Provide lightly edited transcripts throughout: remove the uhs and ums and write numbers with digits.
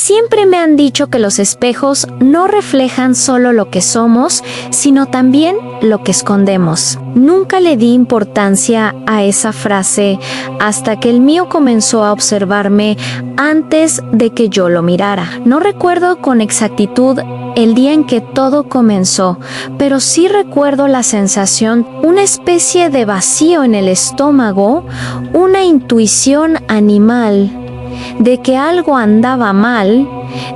Siempre me han dicho que los espejos no reflejan solo lo que somos, sino también lo que escondemos. Nunca le di importancia a esa frase hasta que el mío comenzó a observarme antes de que yo lo mirara. No recuerdo con exactitud el día en que todo comenzó, pero sí recuerdo la sensación, una especie de vacío en el estómago, una intuición animal de que algo andaba mal,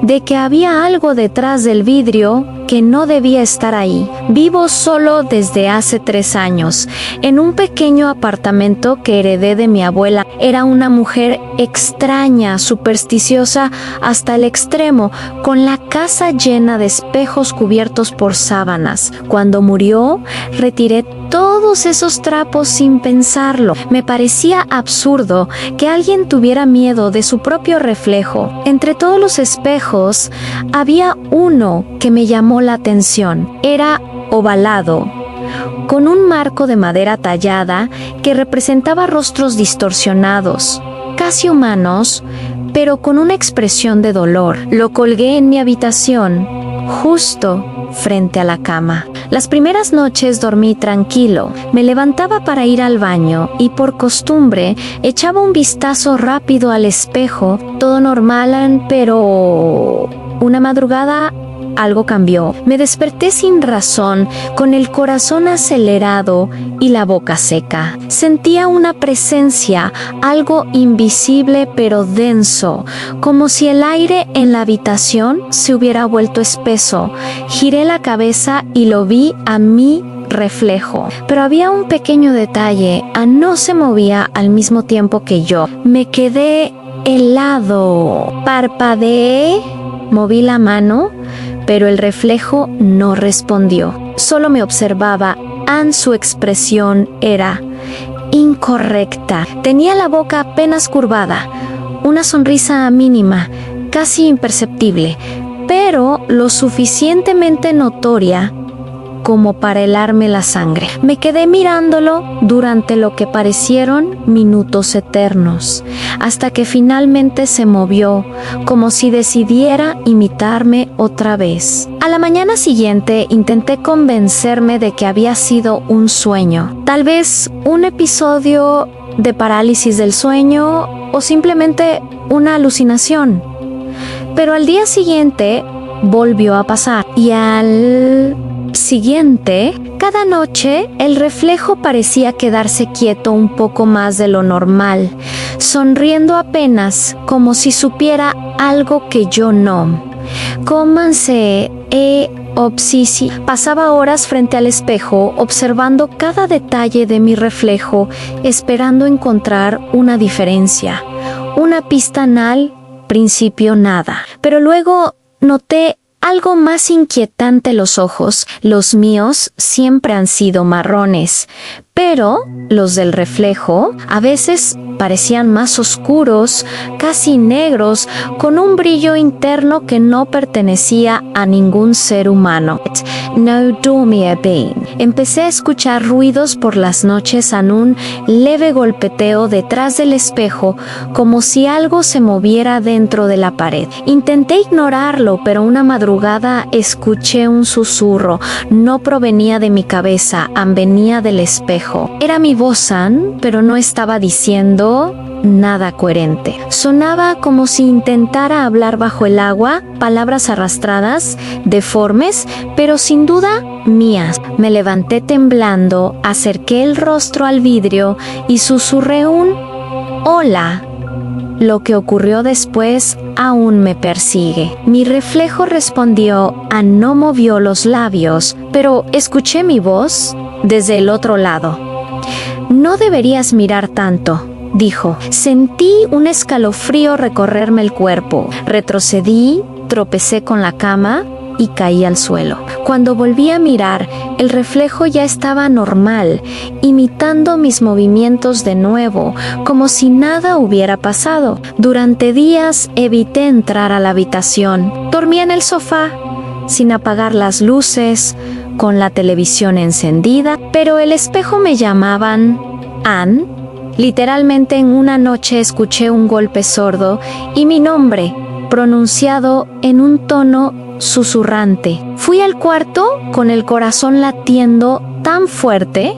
de que había algo detrás del vidrio que no debía estar ahí. Vivo solo desde hace 3 años, en un pequeño apartamento que heredé de mi abuela. Era una mujer extraña, supersticiosa hasta el extremo, con la casa llena de espejos cubiertos por sábanas. Cuando murió, retiré todos esos trapos sin pensarlo. Me parecía absurdo que alguien tuviera miedo de su propio reflejo. Entre todos los espejos, había uno que me llamó la atención. Era ovalado, con un marco de madera tallada que representaba rostros distorsionados, casi humanos, pero con una expresión de dolor. Lo colgué en mi habitación, justo frente a la cama. Las primeras noches dormí tranquilo. Me levantaba para ir al baño y por costumbre echaba un vistazo rápido al espejo. Todo normal, pero una madrugada algo cambió. Me desperté sin razón, con el corazón acelerado y la boca seca. Sentía una presencia, algo invisible pero denso, como si el aire en la habitación se hubiera vuelto espeso. Giré la cabeza y lo vi a mi reflejo. Pero había un pequeño detalle: no se movía al mismo tiempo que yo. Me quedé helado. Parpadeé, moví la mano, pero el reflejo no respondió. Solo me observaba. Su expresión era incorrecta. Tenía la boca apenas curvada, una sonrisa mínima, casi imperceptible, pero lo suficientemente notoria como para helarme la sangre. Me quedé mirándolo durante lo que parecieron minutos eternos, hasta que finalmente se movió, como si decidiera imitarme otra vez. A la mañana siguiente intenté convencerme de que había sido un sueño, tal vez un episodio de parálisis del sueño o simplemente una alucinación. Pero al día siguiente volvió a pasar, y al siguiente, cada noche el reflejo parecía quedarse quieto un poco más de lo normal, sonriendo apenas, como si supiera algo que yo no. Cómanse obsisi. Pasaba horas frente al espejo, observando cada detalle de mi reflejo, esperando encontrar una diferencia, una pista. Al principio nada, pero luego noté algo más inquietante: los ojos. Los míos siempre han sido marrones, pero los del reflejo a veces parecían más oscuros, casi negros, con un brillo interno que no pertenecía a ningún ser humano. No dormía bien. Empecé a escuchar ruidos por las noches, en un leve golpeteo detrás del espejo, como si algo se moviera dentro de la pared. Intenté ignorarlo, pero una madrugada escuché un susurro. No provenía de mi cabeza, venía del espejo. Era mi voz, pero no estaba diciendo nada coherente. Sonaba como si intentara hablar bajo el agua, palabras arrastradas, deformes, pero sin duda mías. Me levanté temblando, acerqué el rostro al vidrio y susurré un hola. Lo que ocurrió después aún me persigue. Mi reflejo respondió, no movió los labios, pero escuché mi voz desde el otro lado. No deberías mirar tanto, dijo. Sentí un escalofrío recorrerme el cuerpo. Retrocedí, tropecé con la cama y caí al suelo. Cuando volví a mirar, el reflejo ya estaba normal, imitando mis movimientos de nuevo, como si nada hubiera pasado. Durante días evité entrar a la habitación. Dormí en el sofá, sin apagar las luces, con la televisión encendida, pero el espejo me llamaban Literalmente en una noche escuché un golpe sordo y mi nombre, pronunciado en un tono susurrante. Fui al cuarto con el corazón latiendo tan fuerte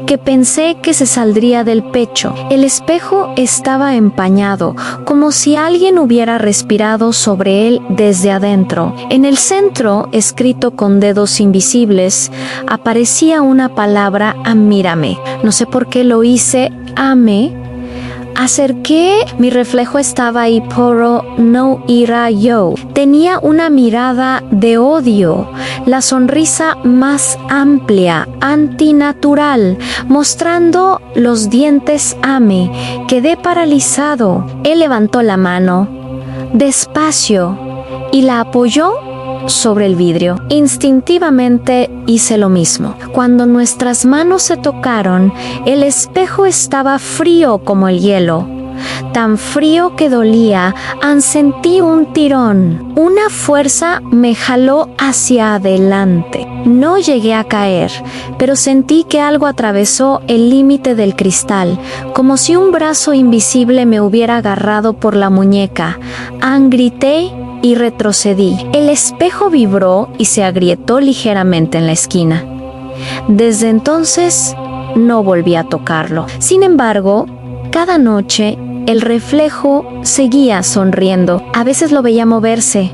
que pensé que se saldría del pecho. El espejo estaba empañado, como si alguien hubiera respirado sobre él desde adentro. En el centro, escrito con dedos invisibles, aparecía una palabra: amírame. No sé por qué lo hice, amé. Acerqué, mi reflejo estaba ahí, pero no era yo. Tenía una mirada de odio, la sonrisa más amplia, antinatural, mostrando los dientes. Ame. Quedé paralizado. Él levantó la mano, despacio, y la apoyó sobre el vidrio. Instintivamente hice lo mismo. Cuando nuestras manos se tocaron, el espejo estaba frío como el hielo. Tan frío que dolía. Sentí un tirón. Una fuerza me jaló hacia adelante. No llegué a caer, pero sentí que algo atravesó el límite del cristal, como si un brazo invisible me hubiera agarrado por la muñeca. Grité y retrocedí. El espejo vibró y se agrietó ligeramente en la esquina. Desde entonces no volví a tocarlo. Sin embargo, cada noche el reflejo seguía sonriendo. A veces lo veía moverse,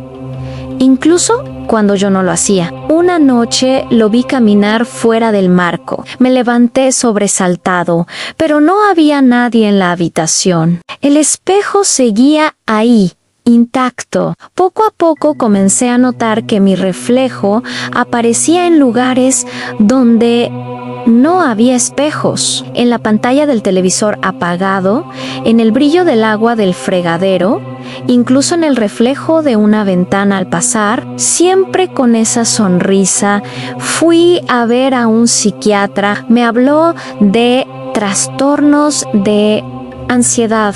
incluso cuando yo no lo hacía. Una noche lo vi caminar fuera del marco. Me levanté sobresaltado, pero no había nadie en la habitación. El espejo seguía ahí, intacto. Poco a poco comencé a notar que mi reflejo aparecía en lugares donde no había espejos. En la pantalla del televisor apagado, en el brillo del agua del fregadero, incluso en el reflejo de una ventana al pasar. Siempre con esa sonrisa. Fui a ver a un psiquiatra. Me habló de trastornos de ansiedad,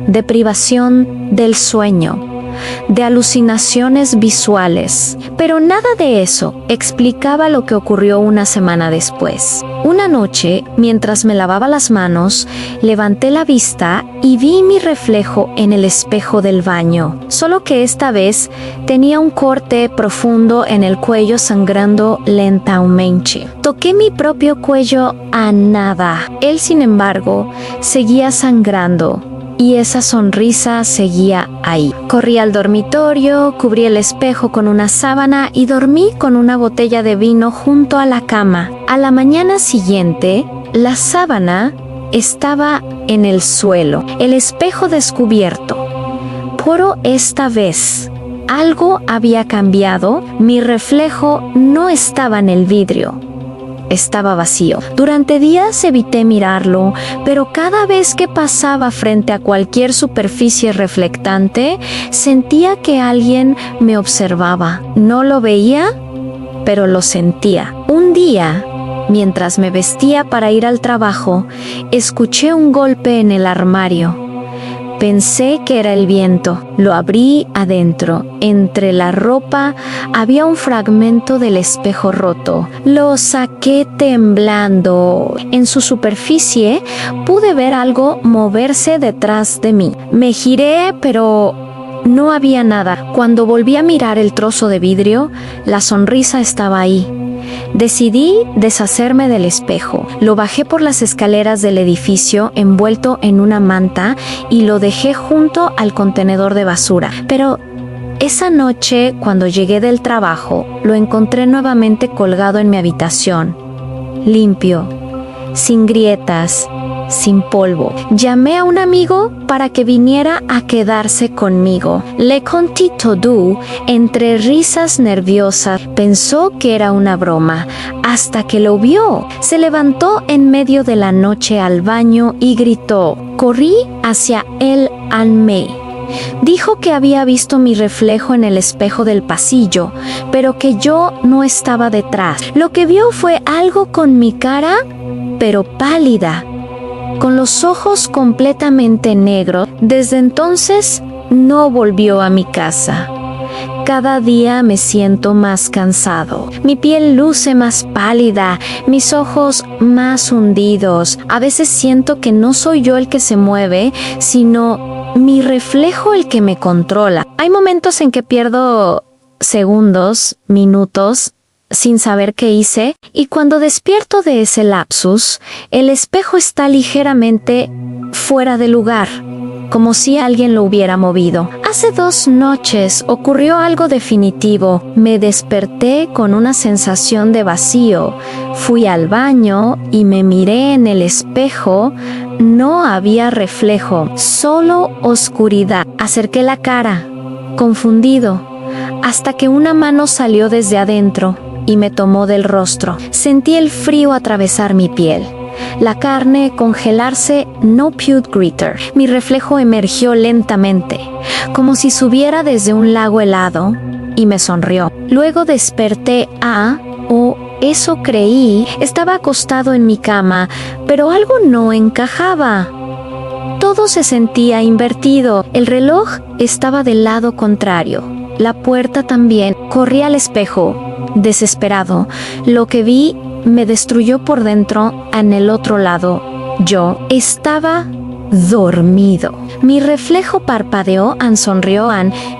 de privación del sueño, de alucinaciones visuales. Pero nada de eso explicaba lo que ocurrió una semana después. Una noche, mientras me lavaba las manos, levanté la vista y vi mi reflejo en el espejo del baño. Solo que esta vez tenía un corte profundo en el cuello, sangrando lentamente. Toqué mi propio cuello a nada. Él, sin embargo, seguía sangrando. Y esa sonrisa seguía ahí. Corrí al dormitorio, cubrí el espejo con una sábana y dormí con una botella de vino junto a la cama. A la mañana siguiente, la sábana estaba en el suelo, el espejo descubierto. Pero esta vez algo había cambiado. Mi reflejo no estaba en el vidrio. Estaba vacío. Durante días evité mirarlo, pero cada vez que pasaba frente a cualquier superficie reflectante, sentía que alguien me observaba. No lo veía, pero lo sentía. Un día, mientras me vestía para ir al trabajo, escuché un golpe en el armario. Pensé que era el viento. Lo abrí adentro. Entre la ropa había un fragmento del espejo roto. Lo saqué temblando. En su superficie pude ver algo moverse detrás de mí. Me giré, pero no había nada. Cuando volví a mirar el trozo de vidrio, la sonrisa estaba ahí. Decidí deshacerme del espejo. Lo bajé por las escaleras del edificio envuelto en una manta y lo dejé junto al contenedor de basura. Pero esa noche, cuando llegué del trabajo, lo encontré nuevamente colgado en mi habitación, limpio, sin grietas, sin polvo. Llamé a un amigo para que viniera a quedarse conmigo. Le conté todo entre risas nerviosas. Pensó que era una broma, hasta que lo vio. Se levantó en medio de la noche al baño y gritó. Corrí hacia él, almé. Dijo que había visto mi reflejo en el espejo del pasillo, pero que yo no estaba detrás. Lo que vio fue algo con mi cara, pero pálida, con los ojos completamente negros. Desde entonces no volvió a mi casa. Cada día me siento más cansado. Mi piel luce más pálida, mis ojos más hundidos. A veces siento que no soy yo el que se mueve, sino mi reflejo el que me controla. Hay momentos en que pierdo segundos, minutos, sin saber qué hice, y cuando despierto de ese lapsus, el espejo está ligeramente fuera de lugar, como si alguien lo hubiera movido. Hace 2 noches ocurrió algo definitivo. Me desperté con una sensación de vacío. Fui al baño y me miré en el espejo. No había reflejo, solo oscuridad. Acerqué la cara, confundido, hasta que una mano salió desde adentro y me tomó del rostro. Sentí el frío atravesar mi piel, la carne congelarse. No pude gritar. Mi reflejo emergió lentamente, como si subiera desde un lago helado, y me sonrió. Luego desperté eso creí. Estaba acostado en mi cama, pero algo no encajaba. Todo se sentía invertido. El reloj estaba del lado contrario. La puerta también. Corrí al espejo, desesperado. Lo que vi me destruyó por dentro. En el otro lado, yo estaba dormido. Mi reflejo parpadeó, sonrió,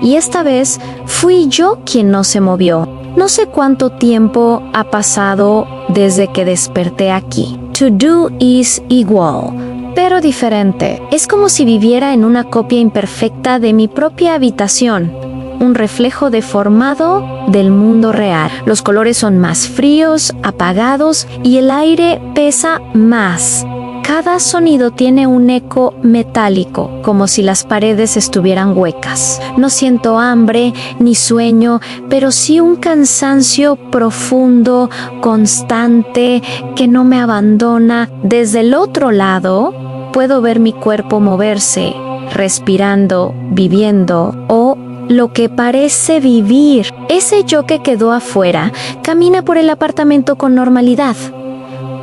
y esta vez fui yo quien no se movió. No sé cuánto tiempo ha pasado desde que desperté aquí. To do is igual, pero diferente. Es como si viviera en una copia imperfecta de mi propia habitación. Un reflejo deformado del mundo real. Los colores son más fríos, apagados, y el aire pesa más. Cada sonido tiene un eco metálico, como si las paredes estuvieran huecas. No siento hambre ni sueño, pero sí un cansancio profundo, constante, que no me abandona. Desde el otro lado, puedo ver mi cuerpo moverse, respirando, viviendo, o lo que parece vivir. Ese yo que quedó afuera camina por el apartamento con normalidad.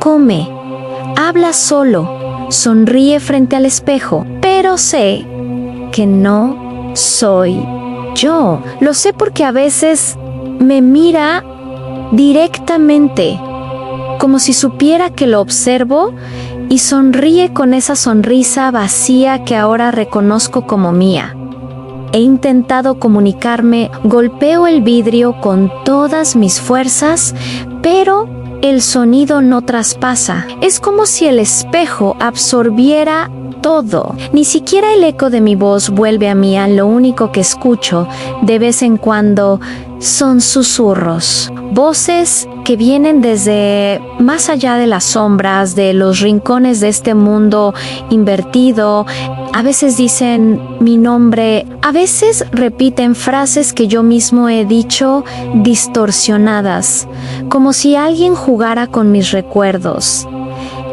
Come, habla solo, sonríe frente al espejo, pero sé que no soy yo. Lo sé porque a veces me mira directamente, como si supiera que lo observo, y sonríe con esa sonrisa vacía que ahora reconozco como mía. He intentado comunicarme, golpeo el vidrio con todas mis fuerzas, pero el sonido no traspasa. Es como si el espejo absorbiera todo. Ni siquiera el eco de mi voz vuelve a mí. Lo único que escucho de vez en cuando son susurros, voces que vienen desde más allá de las sombras, de los rincones de este mundo invertido. A veces dicen mi nombre, a veces repiten frases que yo mismo he dicho, distorsionadas, como si alguien jugara con mis recuerdos.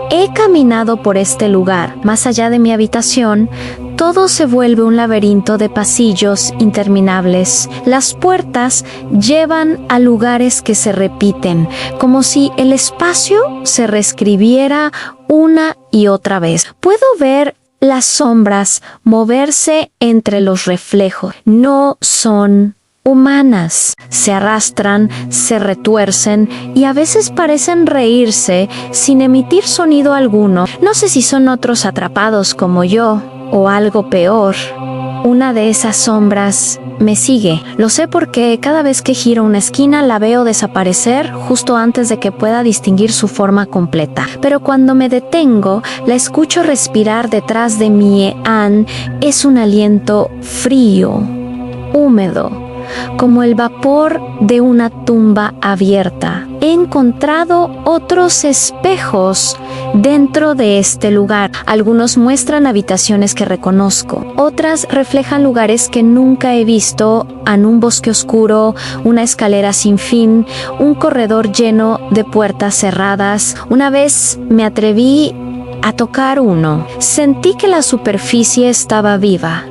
He caminado por este lugar. Más allá de mi habitación, todo se vuelve un laberinto de pasillos interminables. Las puertas llevan a lugares que se repiten, como si el espacio se reescribiera una y otra vez. Puedo ver las sombras moverse entre los reflejos. No son humanas. Se arrastran, se retuercen y a veces parecen reírse sin emitir sonido alguno. No sé si son otros atrapados como yo o algo peor. Una de esas sombras me sigue. Lo sé porque cada vez que giro una esquina la veo desaparecer justo antes de que pueda distinguir su forma completa. Pero cuando me detengo, la escucho respirar detrás de mí. Es un aliento frío, húmedo, como el vapor de una tumba abierta. He encontrado otros espejos dentro de este lugar. Algunos muestran habitaciones que reconozco, otras reflejan lugares que nunca he visto, en un bosque oscuro, una escalera sin fin, un corredor lleno de puertas cerradas. Una vez me atreví a tocar uno. Sentí que la superficie estaba viva,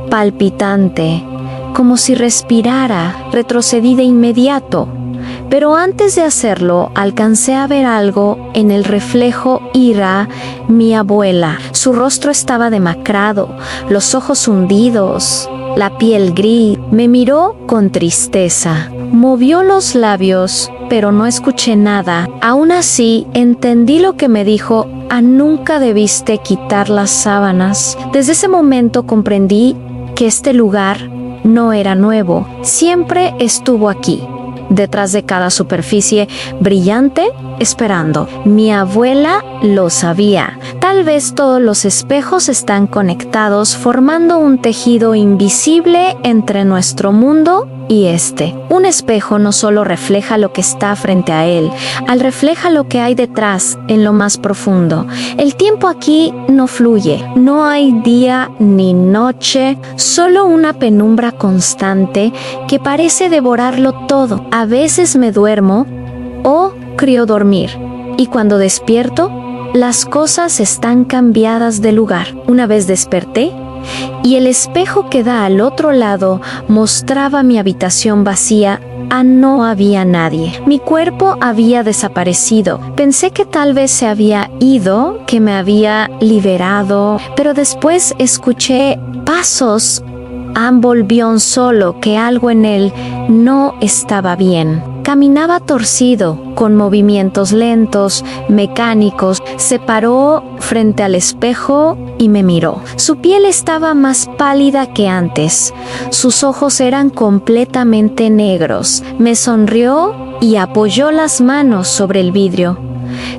palpitante, como si respirara. Retrocedí de inmediato, pero antes de hacerlo alcancé a ver algo en el reflejo. Ira, mi abuela. Su rostro estaba demacrado, los ojos hundidos, la piel gris. Me miró con tristeza. Movió los labios, pero no escuché nada. Aún así, entendí lo que me dijo. Nunca debiste quitar las sábanas. Desde ese momento comprendí que este lugar no era nuevo. Siempre estuvo aquí, detrás de cada superficie brillante, esperando. Mi abuela lo sabía. Tal vez todos los espejos están conectados, formando un tejido invisible entre nuestro mundo y este. Un espejo no solo refleja lo que está frente a él, refleja lo que hay detrás, en lo más profundo. El tiempo aquí no fluye. No hay día ni noche, solo una penumbra constante que parece devorarlo todo. A veces me duermo o creo dormir, y cuando despierto, las cosas están cambiadas de lugar. Una vez desperté, y el espejo que da al otro lado mostraba mi habitación vacía. No había nadie. Mi cuerpo había desaparecido. Pensé que tal vez se había ido, que me había liberado, pero después escuché pasos. Volvió solo, que algo en él no estaba bien. Caminaba torcido, con movimientos lentos, mecánicos. Se paró frente al espejo y me miró. Su piel estaba más pálida que antes. Sus ojos eran completamente negros. Me sonrió y apoyó las manos sobre el vidrio.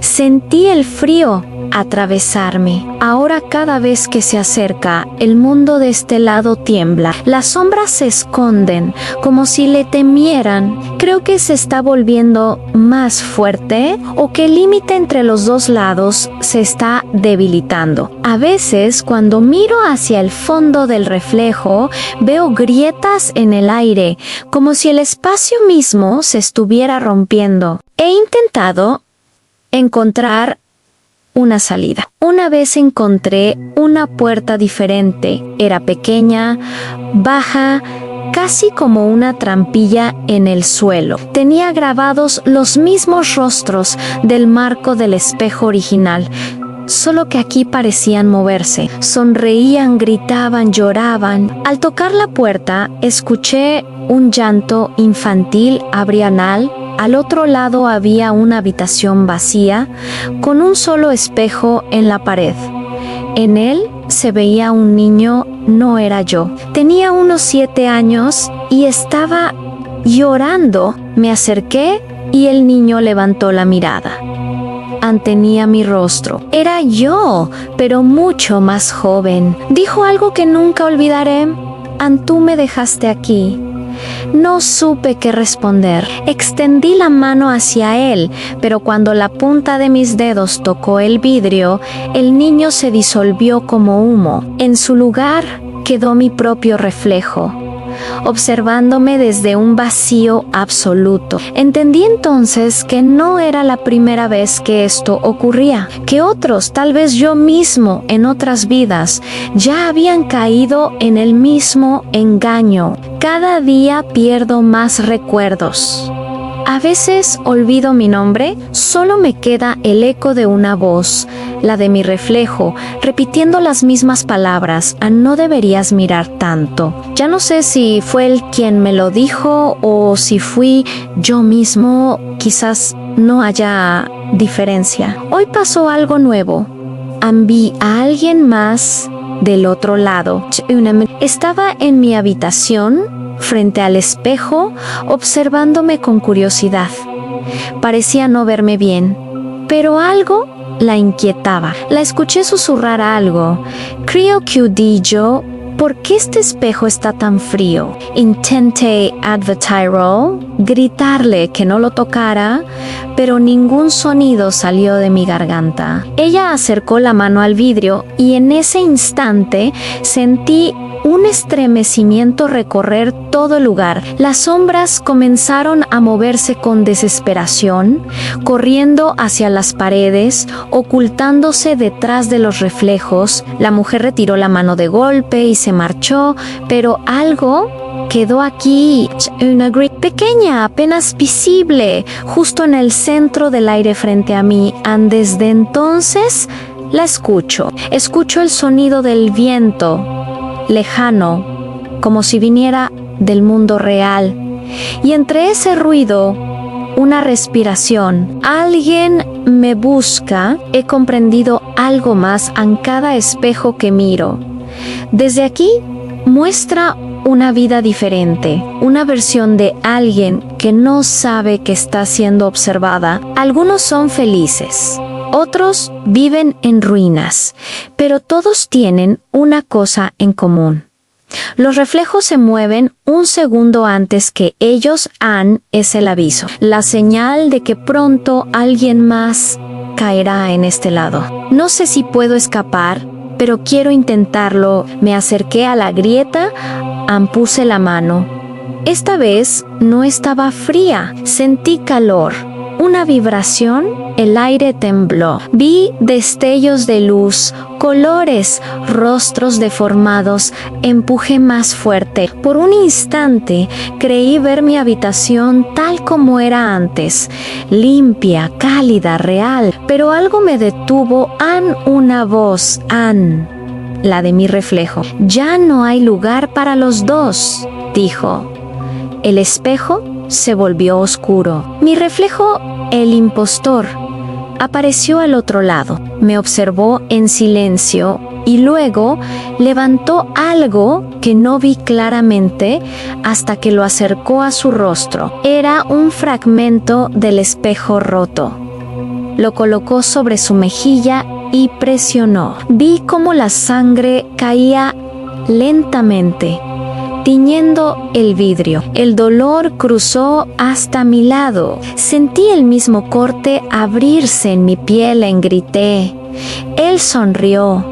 Sentí el frío atravesarme. Ahora cada vez que se acerca, el mundo de este lado tiembla. Las sombras se esconden, como si le temieran. Creo que se está volviendo más fuerte o que el límite entre los dos lados se está debilitando. A veces, cuando miro hacia el fondo del reflejo, veo grietas en el aire, como si el espacio mismo se estuviera rompiendo. He intentado encontrar una salida. Una vez encontré una puerta diferente. Era pequeña, baja, casi como una trampilla en el suelo. Tenía grabados los mismos rostros del marco del espejo original, solo que aquí parecían moverse. Sonreían, gritaban, lloraban. Al tocar la puerta, escuché un llanto infantil abrianal. Al otro lado había una habitación vacía, con un solo espejo en la pared. En él se veía un niño. No era yo. Tenía unos 7 años y estaba llorando. Me acerqué y el niño levantó la mirada. Tenía mi rostro. Era yo, pero mucho más joven. Dijo algo que nunca olvidaré. Tú me dejaste aquí. No supe qué responder. Extendí la mano hacia él, pero cuando la punta de mis dedos tocó el vidrio, el niño se disolvió como humo. En su lugar quedó mi propio reflejo, observándome desde un vacío absoluto. Entendí entonces que no era la primera vez que esto ocurría, que otros, tal vez yo mismo en otras vidas, ya habían caído en el mismo engaño. Cada día pierdo más recuerdos. A veces olvido mi nombre, solo me queda el eco de una voz, la de mi reflejo, repitiendo las mismas palabras. No deberías mirar tanto. Ya no sé si fue él quien me lo dijo o si fui yo mismo. Quizás no haya diferencia. Hoy pasó algo nuevo. Vi a alguien más del otro lado. Estaba en mi habitación, frente al espejo, observándome con curiosidad. Parecía no verme bien, pero algo la inquietaba. La escuché susurrar algo. Creo que yo. ¿Por qué este espejo está tan frío? Intenté advertirlo, gritarle que no lo tocara, pero ningún sonido salió de mi garganta. Ella acercó la mano al vidrio y en ese instante sentí un estremecimiento recorrer todo el lugar. Las sombras comenzaron a moverse con desesperación, corriendo hacia las paredes, ocultándose detrás de los reflejos. La mujer retiró la mano de golpe y se marchó, pero algo quedó aquí, una grita pequeña, apenas visible, justo en el centro del aire frente a mí. Desde entonces la escucho el sonido del viento lejano, como si viniera del mundo real. Y entre ese ruido, una respiración. Alguien me busca. He comprendido algo más en cada espejo que miro. Desde aquí muestra una vida diferente, una versión de alguien que no sabe que está siendo observada. Algunos son felices, otros viven en ruinas, pero todos tienen una cosa en común. Los reflejos se mueven un segundo antes que ellos. Es el aviso, la señal de que pronto alguien más caerá en este lado. No sé si puedo escapar, pero quiero intentarlo. Me acerqué a la grieta, puse la mano. Esta vez no estaba fría, sentí calor. Una vibración, el aire tembló. Vi destellos de luz, colores, rostros deformados. Empujé más fuerte. Por un instante creí ver mi habitación tal como era antes, limpia, cálida, real. Pero algo me detuvo. Una voz, la de mi reflejo. Ya no hay lugar para los dos, dijo. El espejo se volvió oscuro. Mi reflejo, el impostor, apareció al otro lado. Me observó en silencio y luego levantó algo que no vi claramente hasta que lo acercó a su rostro. Era un fragmento del espejo roto. Lo colocó sobre su mejilla y presionó. Vi cómo la sangre caía lentamente, tiñendo el vidrio. El dolor cruzó hasta mi lado. Sentí el mismo corte abrirse en mi piel. Grité. Él sonrió,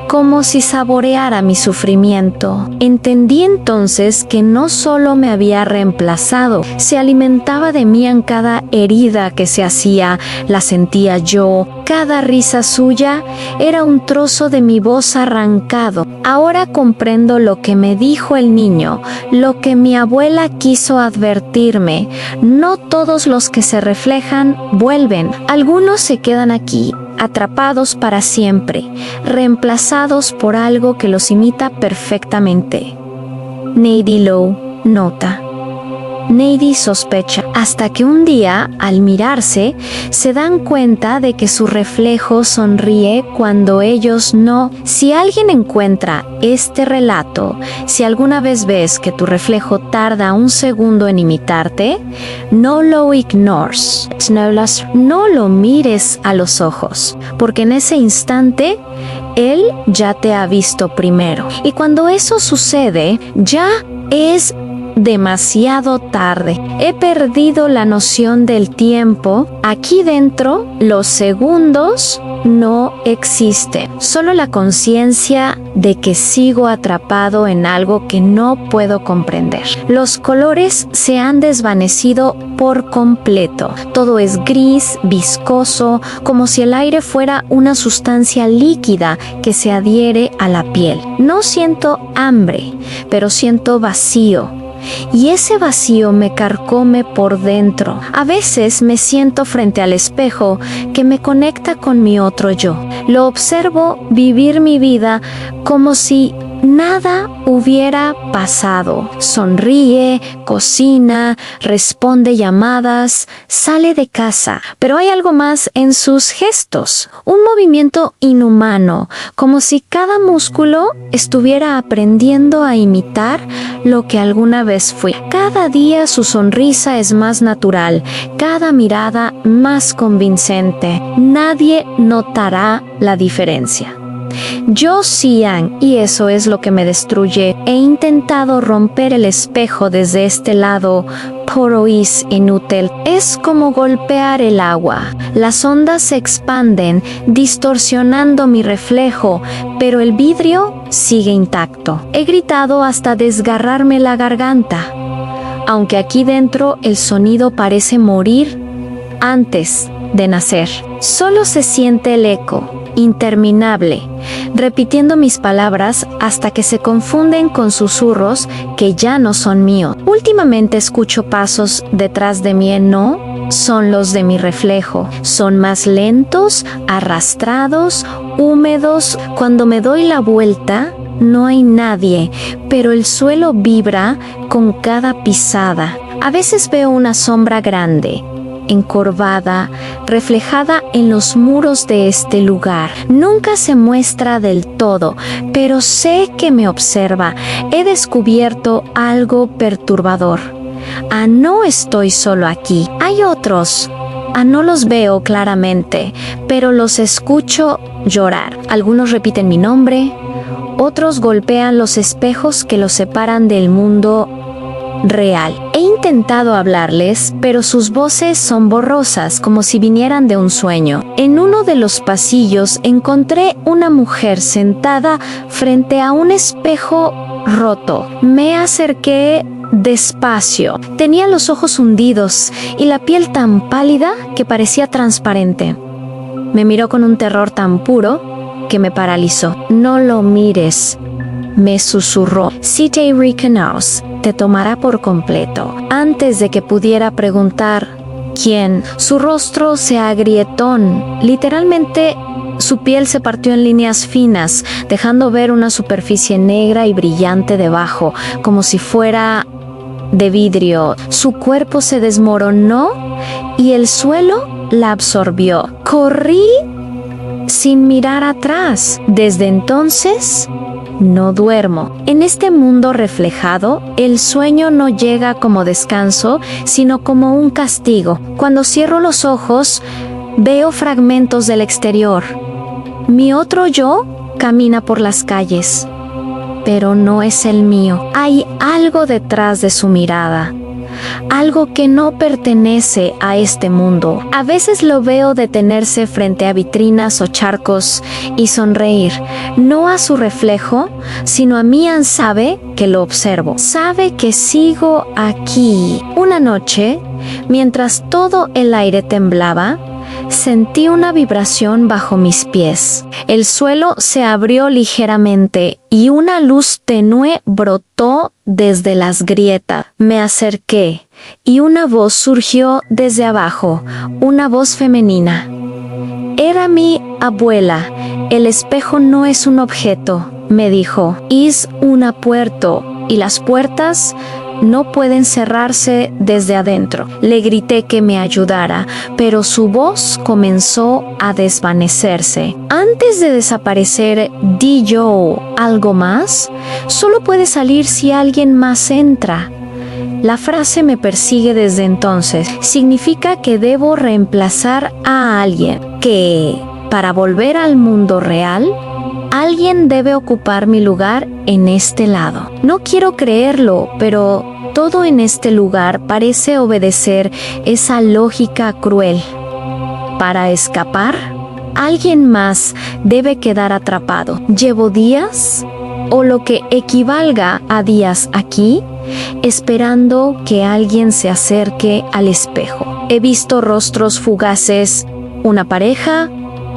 como si saboreara mi sufrimiento. Entendí entonces que no solo me había reemplazado, se alimentaba de mí en cada herida que se hacía, la sentía yo. Cada risa suya era un trozo de mi voz arrancado. Ahora comprendo lo que me dijo el niño, lo que mi abuela quiso advertirme. No todos los que se reflejan vuelven. Algunos se quedan aquí, atrapados para siempre, reemplazados por algo que los imita perfectamente. Neidi Low nota. Neidi sospecha, hasta que un día, al mirarse, se dan cuenta de que su reflejo sonríe cuando ellos no. Si alguien encuentra este relato, si alguna vez ves que tu reflejo tarda un segundo en imitarte, no lo ignores. No lo mires a los ojos, porque en ese instante, él ya te ha visto primero. Y cuando eso sucede, ya es demasiado tarde. He perdido la noción del tiempo. Aquí dentro, los segundos no existen. Solo la conciencia de que sigo atrapado en algo que no puedo comprender. Los colores se han desvanecido por completo. Todo es gris, viscoso, como si el aire fuera una sustancia líquida que se adhiere a la piel. No siento hambre, pero siento vacío. Y ese vacío me carcome por dentro. A veces me siento frente al espejo que me conecta con mi otro yo. Lo observo vivir mi vida como si nada hubiera pasado. Sonríe, cocina, responde llamadas, sale de casa. Pero hay algo más en sus gestos. Un movimiento inhumano, como si cada músculo estuviera aprendiendo a imitar lo que alguna vez fui. Cada día su sonrisa es más natural, cada mirada más convincente. Nadie notará la diferencia. Yo Xian, y eso es lo que me destruye. He intentado romper el espejo desde este lado, pero es inútil. Es como golpear el agua. Las ondas se expanden, distorsionando mi reflejo, pero el vidrio sigue intacto. He gritado hasta desgarrarme la garganta, aunque aquí dentro el sonido parece morir antes de nacer. Solo se siente el eco, interminable, repitiendo mis palabras hasta que se confunden con susurros que ya no son míos. Últimamente escucho pasos detrás de mí. No son los de mi reflejo. Son más lentos, arrastrados, húmedos. Cuando me doy la vuelta, no hay nadie, pero el suelo vibra con cada pisada. A veces veo una sombra grande, encorvada, reflejada en los muros de este lugar. Nunca se muestra del todo, pero sé que me observa. He descubierto algo perturbador. No estoy solo aquí. Hay otros. No los veo claramente, pero los escucho llorar. Algunos repiten mi nombre, otros golpean los espejos que los separan del mundo real. He intentado hablarles, pero sus voces son borrosas, como si vinieran de un sueño. En uno de los pasillos encontré una mujer sentada frente a un espejo roto. Me acerqué despacio. Tenía los ojos hundidos y la piel tan pálida que parecía transparente. Me miró con un terror tan puro que me paralizó. No lo mires, me susurró. Si te reconoce, te tomará por completo. Antes de que pudiera preguntar quién, su rostro se agrietó. Literalmente, su piel se partió en líneas finas, dejando ver una superficie negra y brillante debajo, como si fuera de vidrio. Su cuerpo se desmoronó y el suelo la absorbió. Corrí sin mirar atrás. Desde entonces, no duermo. En este mundo reflejado, el sueño no llega como descanso, sino como un castigo. Cuando cierro los ojos, veo fragmentos del exterior. Mi otro yo camina por las calles, pero no es el mío. Hay algo detrás de su mirada, algo que no pertenece a este mundo. A veces lo veo detenerse frente a vitrinas o charcos y sonreír, no a su reflejo, sino a mí. Sabe que lo observo, sabe que sigo aquí. Una noche, mientras todo el aire temblaba, sentí una vibración bajo mis pies. El suelo se abrió ligeramente y una luz tenue brotó desde las grietas. Me acerqué y una voz surgió desde abajo, una voz femenina. Era mi abuela. El espejo no es un objeto, me dijo. Es una puerta y las puertas no pueden cerrarse desde adentro. Le grité que me ayudara, pero su voz comenzó a desvanecerse. Antes de desaparecer, di yo, ¿algo más? Solo puede salir si alguien más entra. La frase me persigue desde entonces. Significa que debo reemplazar a alguien, que para volver al mundo real, alguien debe ocupar mi lugar en este lado. No quiero creerlo, pero todo en este lugar parece obedecer esa lógica cruel. Para escapar, alguien más debe quedar atrapado. Llevo días, o lo que equivalga a días aquí, esperando que alguien se acerque al espejo. He visto rostros fugaces, una pareja,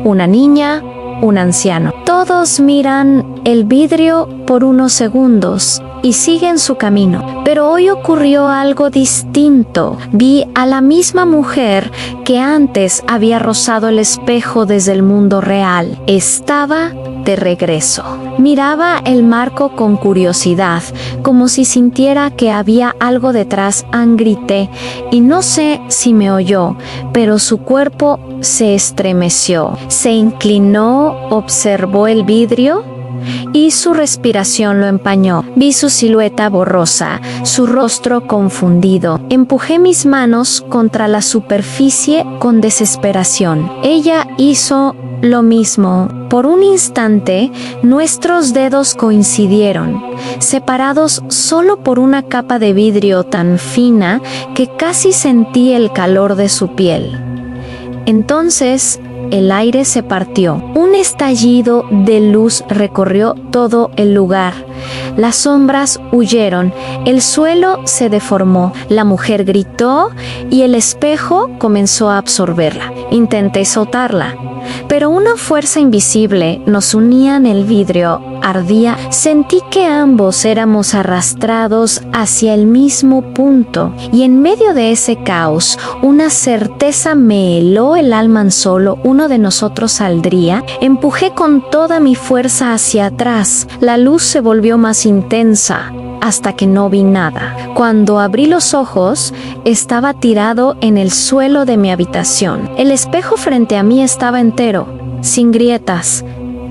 una niña, un anciano. Todos miran el vidrio por unos segundos y siguen su camino. Pero hoy ocurrió algo distinto. Vi a la misma mujer que antes había rozado el espejo desde el mundo real. Estaba de regreso. Miraba el marco con curiosidad, como si sintiera que había algo detrás. Grité y no sé si me oyó, pero su cuerpo se estremeció. Se inclinó, observó el vidrio y su respiración lo empañó. Vi su silueta borrosa, su rostro confundido. Empujé mis manos contra la superficie con desesperación. Ella hizo lo mismo. Por un instante, nuestros dedos coincidieron, separados solo por una capa de vidrio tan fina que casi sentí el calor de su piel. Entonces, el aire se partió. Un estallido de luz recorrió todo el lugar. Las sombras huyeron, el suelo se deformó, la mujer gritó y el espejo comenzó a absorberla. Intenté soltarla, pero una fuerza invisible nos unía en el vidrio, ardía. Sentí que ambos éramos arrastrados hacia el mismo punto, y en medio de ese caos, una certeza me heló el alma. Solo uno de nosotros saldría. Empujé con toda mi fuerza hacia atrás. La luz se volvió más intensa, hasta que no vi nada. Cuando abrí los ojos, estaba tirado en el suelo de mi habitación. El espejo frente a mí estaba entero, sin grietas.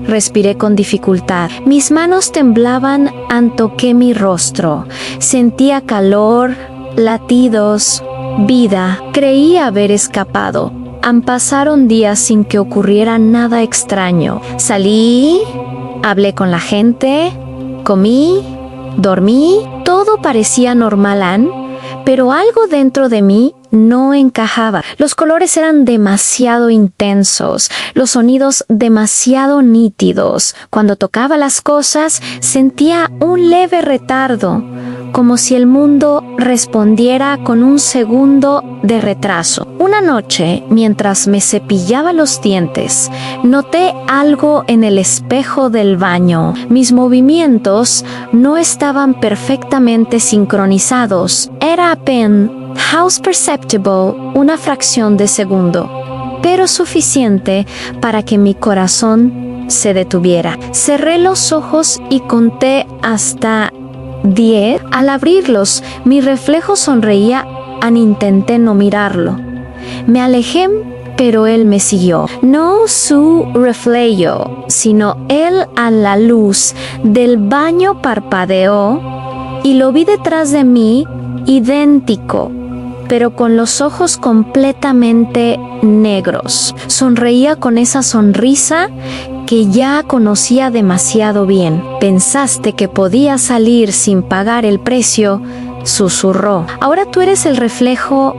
Respiré con dificultad. Mis manos temblaban al toqué mi rostro. Sentía calor, latidos, vida. Creí haber escapado. Pasaron días sin que ocurriera nada extraño. Salí, hablé con la gente, comí, dormí. Todo parecía normal, pero algo dentro de mí no encajaba. Los colores eran demasiado intensos, los sonidos demasiado nítidos. Cuando tocaba las cosas, sentía un leve retardo, como si el mundo respondiera con un segundo de retraso. Una noche, mientras me cepillaba los dientes, noté algo en el espejo del baño. Mis movimientos no estaban perfectamente sincronizados. Era apenas perceptible, una fracción de segundo, pero suficiente para que mi corazón se detuviera. Cerré los ojos y conté hasta 10. Al abrirlos, mi reflejo sonreía. Intenté no mirarlo. Me alejé, pero él me siguió. No su reflejo, sino él a la luz del baño parpadeó y lo vi detrás de mí, idéntico, pero con los ojos completamente negros. Sonreía con esa sonrisa que ya conocía demasiado bien. Pensaste que podía salir sin pagar el precio, susurró. Ahora tú eres el reflejo.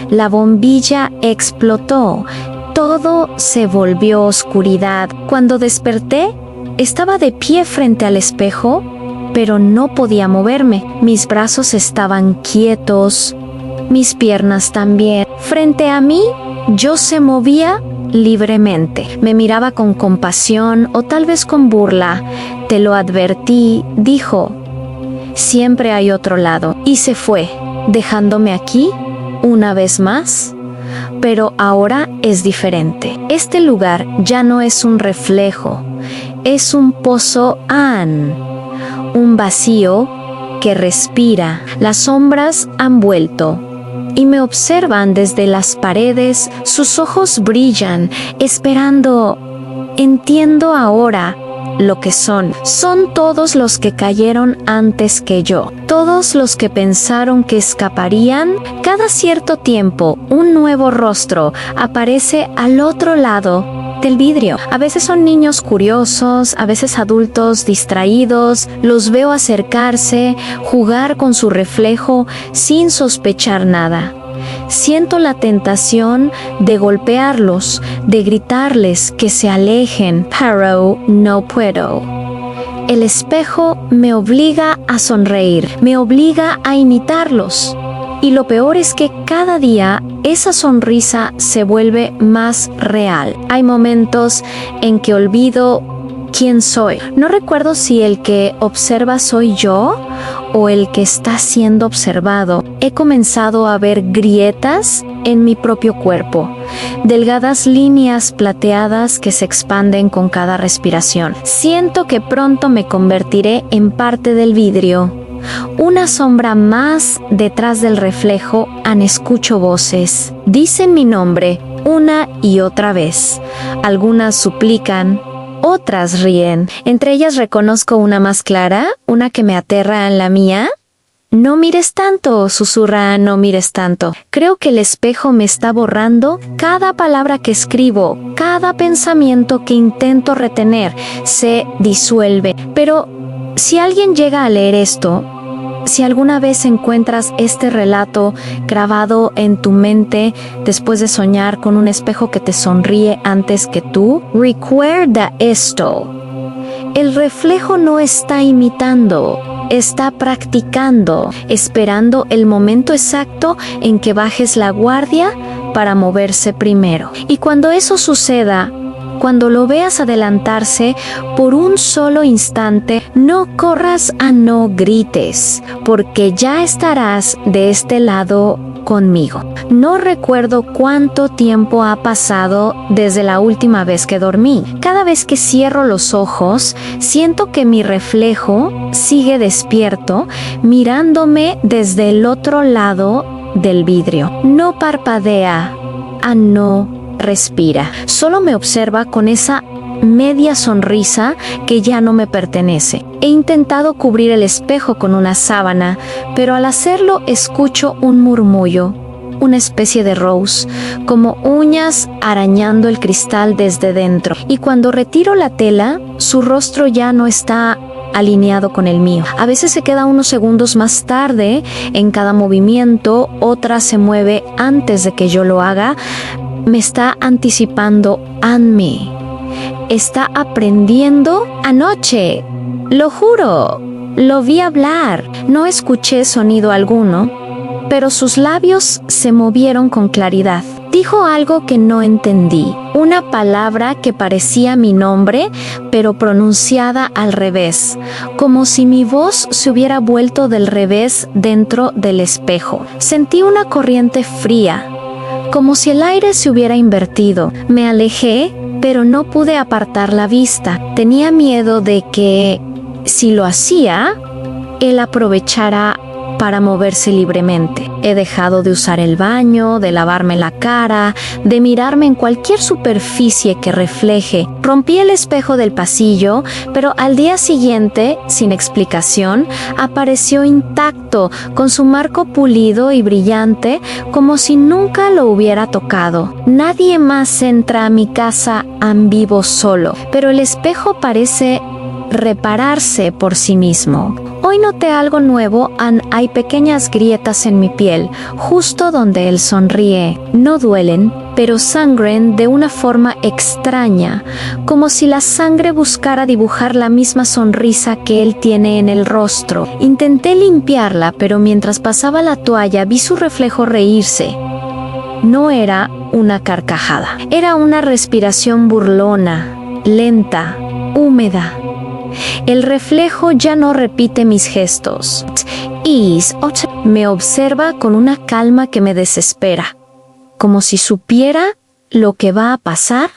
La bombilla explotó. Todo se volvió oscuridad. Cuando desperté, estaba de pie frente al espejo, pero no podía moverme. Mis brazos estaban quietos, mis piernas también. Frente a mí, yo se movía libremente. Me miraba con compasión o tal vez con burla. Te lo advertí, dijo. Siempre hay otro lado. Y se fue, dejándome aquí una vez más. Pero ahora es diferente. Este lugar ya no es un reflejo, es un pozo un vacío que respira. Las sombras han vuelto y me observan desde las paredes. Sus ojos brillan, esperando. Entiendo ahora lo que son. Son todos los que cayeron antes que yo. Todos los que pensaron que escaparían. Cada cierto tiempo, un nuevo rostro aparece al otro lado del vidrio. A veces son niños curiosos, a veces adultos distraídos. Los veo acercarse, jugar con su reflejo sin sospechar nada. Siento la tentación de golpearlos, de gritarles que se alejen, pero no puedo. El espejo me obliga a sonreír, me obliga a imitarlos. Y lo peor es que cada día esa sonrisa se vuelve más real. Hay momentos en que olvido quién soy. No recuerdo si el que observa soy yo o el que está siendo observado. He comenzado a ver grietas en mi propio cuerpo, delgadas líneas plateadas que se expanden con cada respiración. Siento que pronto me convertiré en parte del vidrio. Una sombra más detrás del reflejo. Escucho voces. Dicen mi nombre una y otra vez. Algunas suplican, otras ríen. Entre ellas reconozco una más clara, una que me aterra en la mía. No mires tanto, susurra, no mires tanto. Creo que el espejo me está borrando. Cada palabra que escribo, cada pensamiento que intento retener, se disuelve. Pero si alguien llega a leer esto, si alguna vez encuentras este relato grabado en tu mente después de soñar con un espejo que te sonríe antes que tú, recuerda esto. El reflejo no está imitando, está practicando, esperando el momento exacto en que bajes la guardia para moverse primero. Y cuando eso suceda, cuando lo veas adelantarse por un solo instante, no corras no grites, porque ya estarás de este lado conmigo. No recuerdo cuánto tiempo ha pasado desde la última vez que dormí. Cada vez que cierro los ojos, siento que mi reflejo sigue despierto, mirándome desde el otro lado del vidrio. No parpadea, no respira. Solo me observa con esa media sonrisa que ya no me pertenece. He intentado cubrir el espejo con una sábana, pero al hacerlo escucho un murmullo, una especie de Rose, como uñas arañando el cristal desde dentro. Y cuando retiro la tela, su rostro ya no está alineado con el mío. A veces se queda unos segundos más tarde en cada movimiento, otra se mueve antes de que yo lo haga. Me está anticipando Anne. Está aprendiendo anoche. Lo juro, lo vi hablar. No escuché sonido alguno, pero sus labios se movieron con claridad. Dijo algo que no entendí, una palabra que parecía mi nombre, pero pronunciada al revés, como si mi voz se hubiera vuelto del revés dentro del espejo. Sentí una corriente fría, como si el aire se hubiera invertido. Me alejé, pero no pude apartar la vista. Tenía miedo de que, si lo hacía, él aprovechara para moverse libremente. He dejado de usar el baño, de lavarme la cara, de mirarme en cualquier superficie que refleje. Rompí el espejo del pasillo, pero al día siguiente, sin explicación, apareció intacto, con su marco pulido y brillante, como si nunca lo hubiera tocado. Nadie más entra a mi casa en vivo solo, pero el espejo parece repararse por sí mismo. Hoy noté algo nuevo. Hay pequeñas grietas en mi piel, justo donde él sonríe. No duelen, pero sangren de una forma extraña, como si la sangre buscara dibujar la misma sonrisa que él tiene en el rostro. Intenté limpiarla, pero mientras pasaba la toalla vi su reflejo reírse. No era una carcajada, era una respiración burlona, lenta, húmeda. El reflejo ya no repite mis gestos. Me observa con una calma que me desespera, como si supiera lo que va a pasar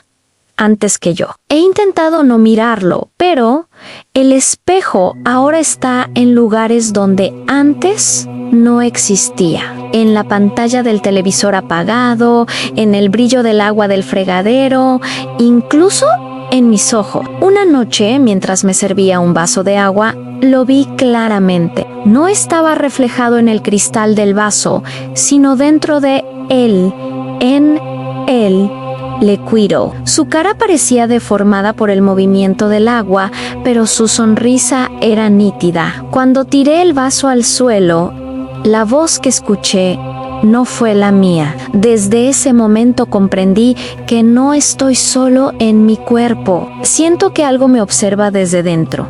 antes que yo. He intentado no mirarlo, pero el espejo ahora está en lugares donde antes no existía. En la pantalla del televisor apagado, en el brillo del agua del fregadero, incluso en mis ojos. Una noche, mientras me servía un vaso de agua, lo vi claramente. No estaba reflejado en el cristal del vaso, sino dentro de él, en él. Le cuidó. Su cara parecía deformada por el movimiento del agua, pero su sonrisa era nítida. Cuando tiré el vaso al suelo, la voz que escuché no fue la mía. Desde ese momento comprendí que no estoy solo en mi cuerpo. Siento que algo me observa desde dentro,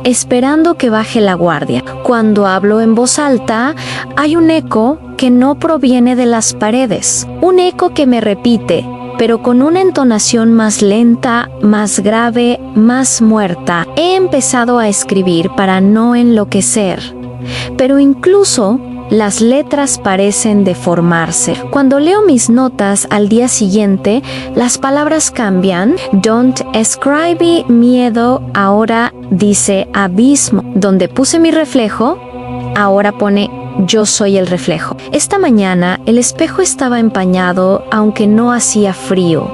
esperando que baje la guardia. Cuando hablo en voz alta, hay un eco que no proviene de las paredes. Un eco que me repite, pero con una entonación más lenta, más grave, más muerta. He empezado a escribir para no enloquecer, pero incluso las letras parecen deformarse. Cuando leo mis notas al día siguiente, las palabras cambian. Don't escribe miedo, ahora dice abismo. Donde puse mi reflejo, ahora pone yo soy el reflejo. Esta mañana el espejo estaba empañado, aunque no hacía frío.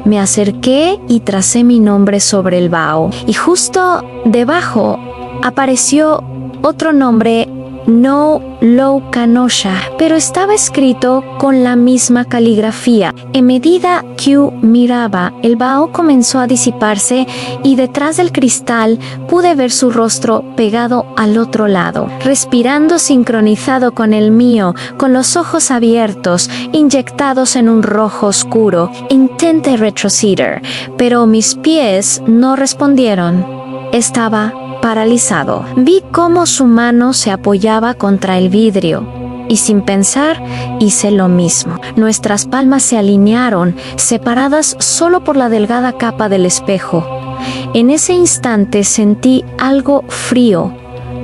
Me acerqué y tracé mi nombre sobre el vaho, y justo debajo apareció otro nombre, No Low Canosha, pero estaba escrito con la misma caligrafía. En medida que miraba, el vaho comenzó a disiparse y detrás del cristal pude ver su rostro pegado al otro lado, respirando sincronizado con el mío, con los ojos abiertos, inyectados en un rojo oscuro. Intenté retroceder, pero mis pies no respondieron. Estaba paralizado. Vi cómo su mano se apoyaba contra el vidrio, y sin pensar hice lo mismo. Nuestras palmas se alinearon, separadas solo por la delgada capa del espejo. En ese instante sentí algo frío,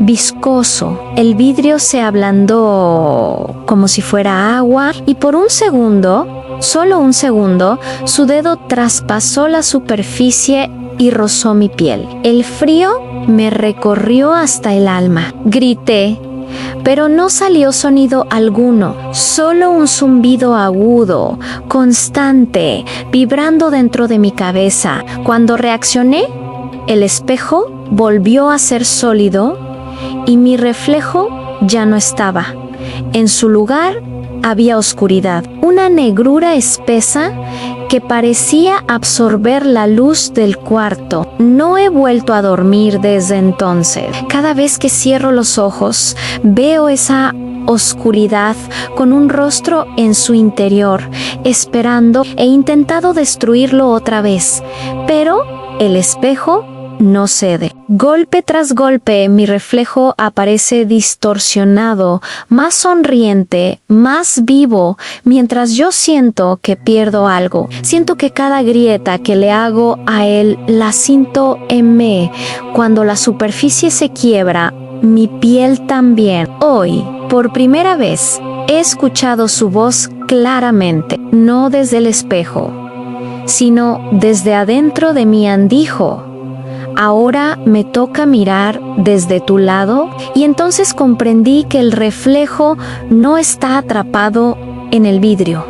viscoso. El vidrio se ablandó como si fuera agua y por un segundo, solo un segundo, su dedo traspasó la superficie y rozó mi piel. El frío me recorrió hasta el alma. Grité, pero no salió sonido alguno, solo un zumbido agudo, constante, vibrando dentro de mi cabeza. Cuando reaccioné, el espejo volvió a ser sólido y mi reflejo ya no estaba. En su lugar había oscuridad, una negrura espesa que parecía absorber la luz del cuarto. No he vuelto a dormir desde entonces. Cada vez que cierro los ojos, veo esa oscuridad con un rostro en su interior, esperando e intentado destruirlo otra vez. Pero el espejo no cede. Golpe tras golpe, mi reflejo aparece distorsionado, más sonriente, más vivo, mientras yo siento que pierdo algo. Siento que cada grieta que le hago a él la siento en mí. Cuando la superficie se quiebra, mi piel también. Hoy, por primera vez, he escuchado su voz claramente, no desde el espejo, sino desde adentro de mi andijo. Ahora me toca mirar desde tu lado, y entonces comprendí que el reflejo no está atrapado en el vidrio.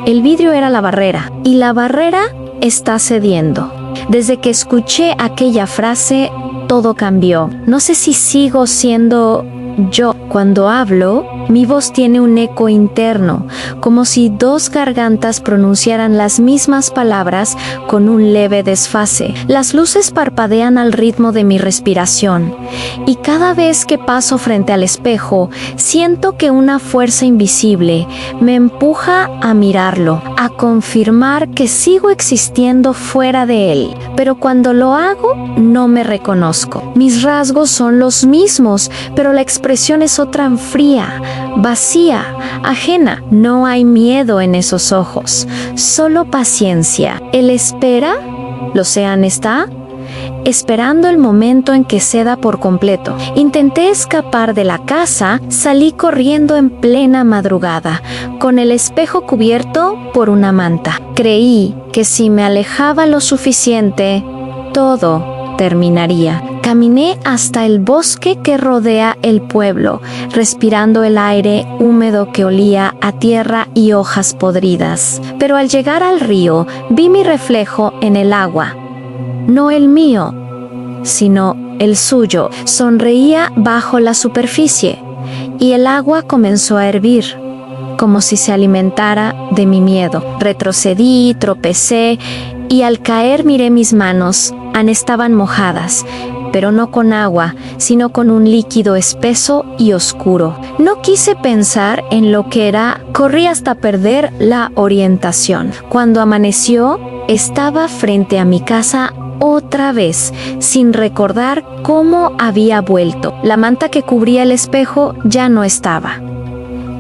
El vidrio era la barrera, y la barrera está cediendo. Desde que escuché aquella frase, todo cambió. No sé si sigo siendo yo. Cuando hablo, mi voz tiene un eco interno, como si dos gargantas pronunciaran las mismas palabras con un leve desfase. Las luces parpadean al ritmo de mi respiración, y cada vez que paso frente al espejo, siento que una fuerza invisible me empuja a mirarlo, a confirmar que sigo existiendo fuera de él. Pero cuando lo hago, no me reconozco. Mis rasgos son los mismos, pero la expresión es otra, fría, vacía, ajena. No hay miedo en esos ojos, solo paciencia. Él espera, Lucian está esperando el momento en que ceda por completo. Intenté escapar de la casa, salí corriendo en plena madrugada, con el espejo cubierto por una manta. Creí que si me alejaba lo suficiente, todo terminaría. Caminé hasta el bosque que rodea el pueblo, respirando el aire húmedo que olía a tierra y hojas podridas. Pero al llegar al río, vi mi reflejo en el agua. No el mío, sino el suyo. Sonreía bajo la superficie, y el agua comenzó a hervir, como si se alimentara de mi miedo. Retrocedí, tropecé, y al caer miré mis manos. Estaban mojadas, pero no con agua, sino con un líquido espeso y oscuro. No quise pensar en lo que era, corrí hasta perder la orientación. Cuando amaneció, estaba frente a mi casa otra vez, sin recordar cómo había vuelto. La manta que cubría el espejo ya no estaba.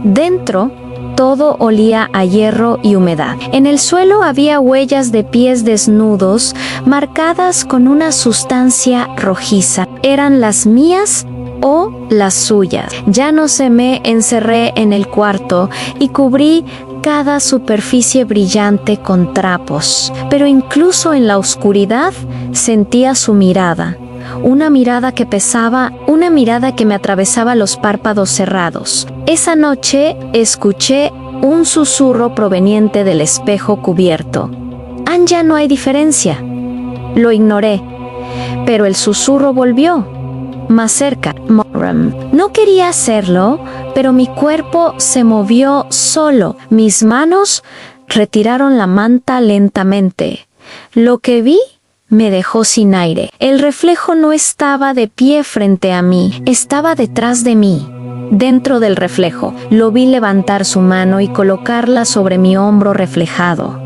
Dentro, todo olía a hierro y humedad. En el suelo había huellas de pies desnudos, marcadas con una sustancia rojiza. ¿Eran las mías o las suyas? Ya no se me encerré en el cuarto y cubrí cada superficie brillante con trapos. Pero incluso en la oscuridad sentía su mirada. Una mirada que pesaba, una mirada que me atravesaba los párpados cerrados. Esa noche escuché un susurro proveniente del espejo cubierto. Ya no hay diferencia. Lo ignoré, pero el susurro volvió, más cerca. No quería hacerlo, pero mi cuerpo se movió solo. Mis manos retiraron la manta lentamente. Lo que vi me dejó sin aire. El reflejo no estaba de pie frente a mí, estaba detrás de mí. Dentro del reflejo, lo vi levantar su mano y colocarla sobre mi hombro reflejado.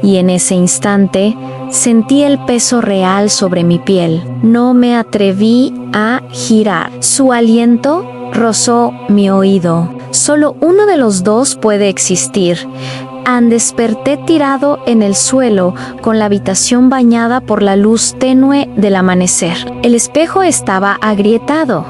Y en ese instante, sentí el peso real sobre mi piel. No me atreví a girar. Su aliento rozó mi oído. Solo uno de los dos puede existir. Desperté tirado en el suelo, con la habitación bañada por la luz tenue del amanecer. El espejo estaba agrietado,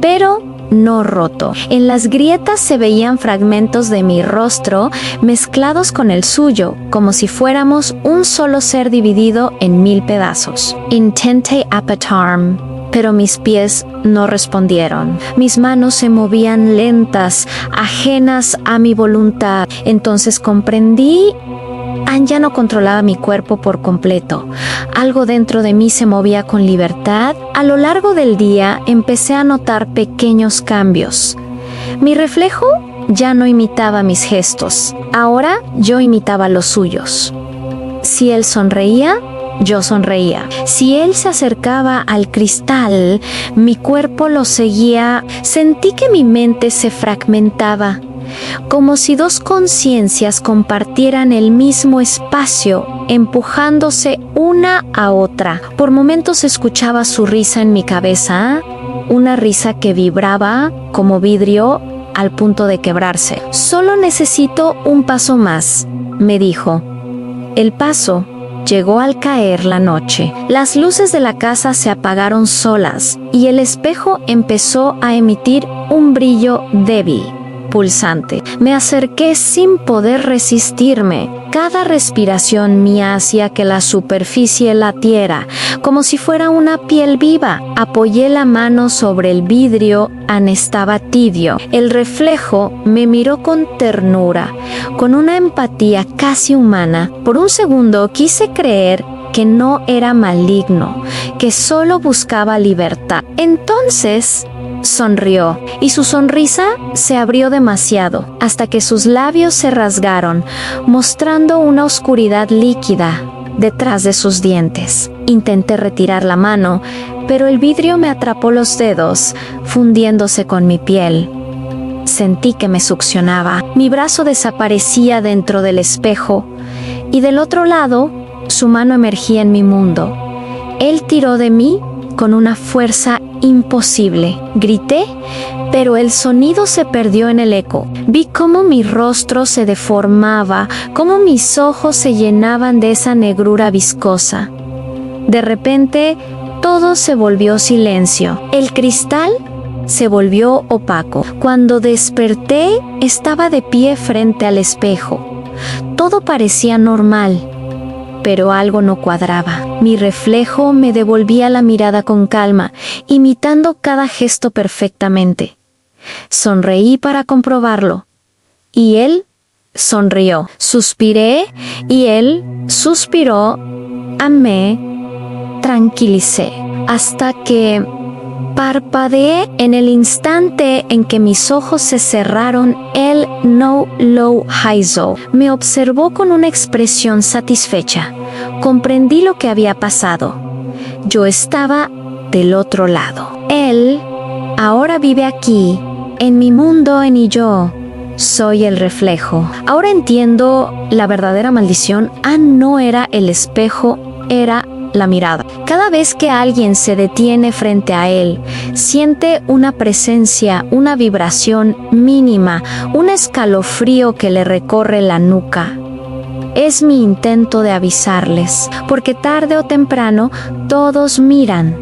pero no roto. En las grietas se veían fragmentos de mi rostro mezclados con el suyo, como si fuéramos un solo ser dividido en 1000 pedazos. Intenté apretarme, pero mis pies no respondieron. Mis manos se movían lentas, ajenas a mi voluntad. Entonces comprendí. Ya no controlaba mi cuerpo por completo. Algo dentro de mí se movía con libertad. A lo largo del día empecé a notar pequeños cambios. Mi reflejo ya no imitaba mis gestos. Ahora yo imitaba los suyos. Si él sonreía, yo sonreía. Si él se acercaba al cristal, mi cuerpo lo seguía. Sentí que mi mente se fragmentaba, como si dos conciencias compartieran el mismo espacio, empujándose una a otra. Por momentos escuchaba su risa en mi cabeza, una risa que vibraba como vidrio al punto de quebrarse. Solo necesito un paso más, me dijo. El paso llegó al caer la noche. Las luces de la casa se apagaron solas y el espejo empezó a emitir un brillo débil, pulsante. Me acerqué sin poder resistirme. Cada respiración mía hacía que la superficie latiera, como si fuera una piel viva. Apoyé la mano sobre el vidrio, estaba tibio. El reflejo me miró con ternura, con una empatía casi humana. Por un segundo quise creer que no era maligno, que solo buscaba libertad. Entonces sonrió, y su sonrisa se abrió demasiado, hasta que sus labios se rasgaron, mostrando una oscuridad líquida detrás de sus dientes. Intenté retirar la mano, pero el vidrio me atrapó los dedos, fundiéndose con mi piel. Sentí que me succionaba. Mi brazo desaparecía dentro del espejo, y del otro lado, su mano emergía en mi mundo. Él tiró de mí con una fuerza imposible. Grité, pero el sonido se perdió en el eco. Vi cómo mi rostro se deformaba, cómo mis ojos se llenaban de esa negrura viscosa. De repente, todo se volvió silencio. El cristal se volvió opaco. Cuando desperté, estaba de pie frente al espejo. Todo parecía normal, pero algo no cuadraba. Mi reflejo me devolvía la mirada con calma, imitando cada gesto perfectamente. Sonreí para comprobarlo, y él sonrió. Suspiré, y él suspiró. Me tranquilicé, hasta que parpadeé. En el instante en que mis ojos se cerraron, él no lo hizo. Me observó con una expresión satisfecha. Comprendí lo que había pasado. Yo estaba del otro lado. Él ahora vive aquí, en mi mundo, y yo soy el reflejo. Ahora entiendo la verdadera maldición. No era el espejo, era la mirada. Cada vez que alguien se detiene frente a él, siente una presencia, una vibración mínima, un escalofrío que le recorre la nuca. Es mi intento de avisarles, porque tarde o temprano todos miran,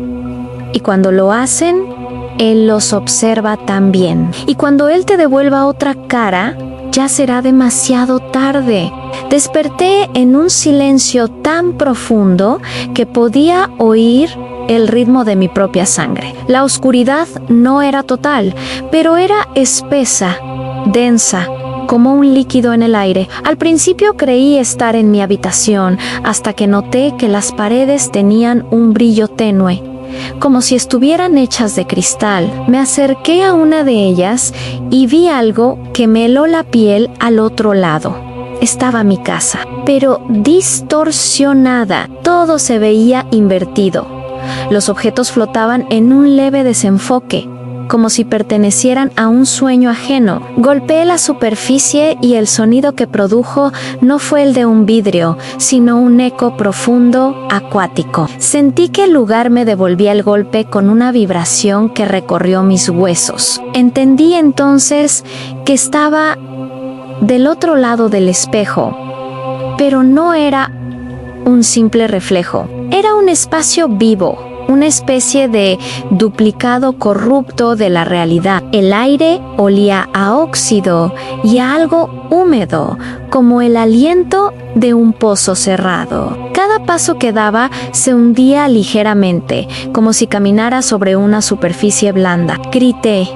y cuando lo hacen, él los observa también. Y cuando él te devuelva otra cara, ya será demasiado tarde. Desperté en un silencio tan profundo que podía oír el ritmo de mi propia sangre. La oscuridad no era total, pero era espesa, densa, como un líquido en el aire. Al principio creí estar en mi habitación, hasta que noté que las paredes tenían un brillo tenue, como si estuvieran hechas de cristal. Me acerqué a una de ellas y vi algo que me heló la piel al otro lado. Estaba mi casa, pero distorsionada. Todo se veía invertido. Los objetos flotaban en un leve desenfoque. como si pertenecieran a un sueño ajeno. Golpeé la superficie y el sonido que produjo no fue el de un vidrio, sino un eco profundo, acuático. Sentí que el lugar me devolvía el golpe con una vibración que recorrió mis huesos. Entendí entonces que estaba del otro lado del espejo, pero no era un simple reflejo. Era un espacio vivo, una especie de duplicado corrupto de la realidad. El aire olía a óxido y a algo húmedo, como el aliento de un pozo cerrado. Cada paso que daba se hundía ligeramente, como si caminara sobre una superficie blanda. Grité,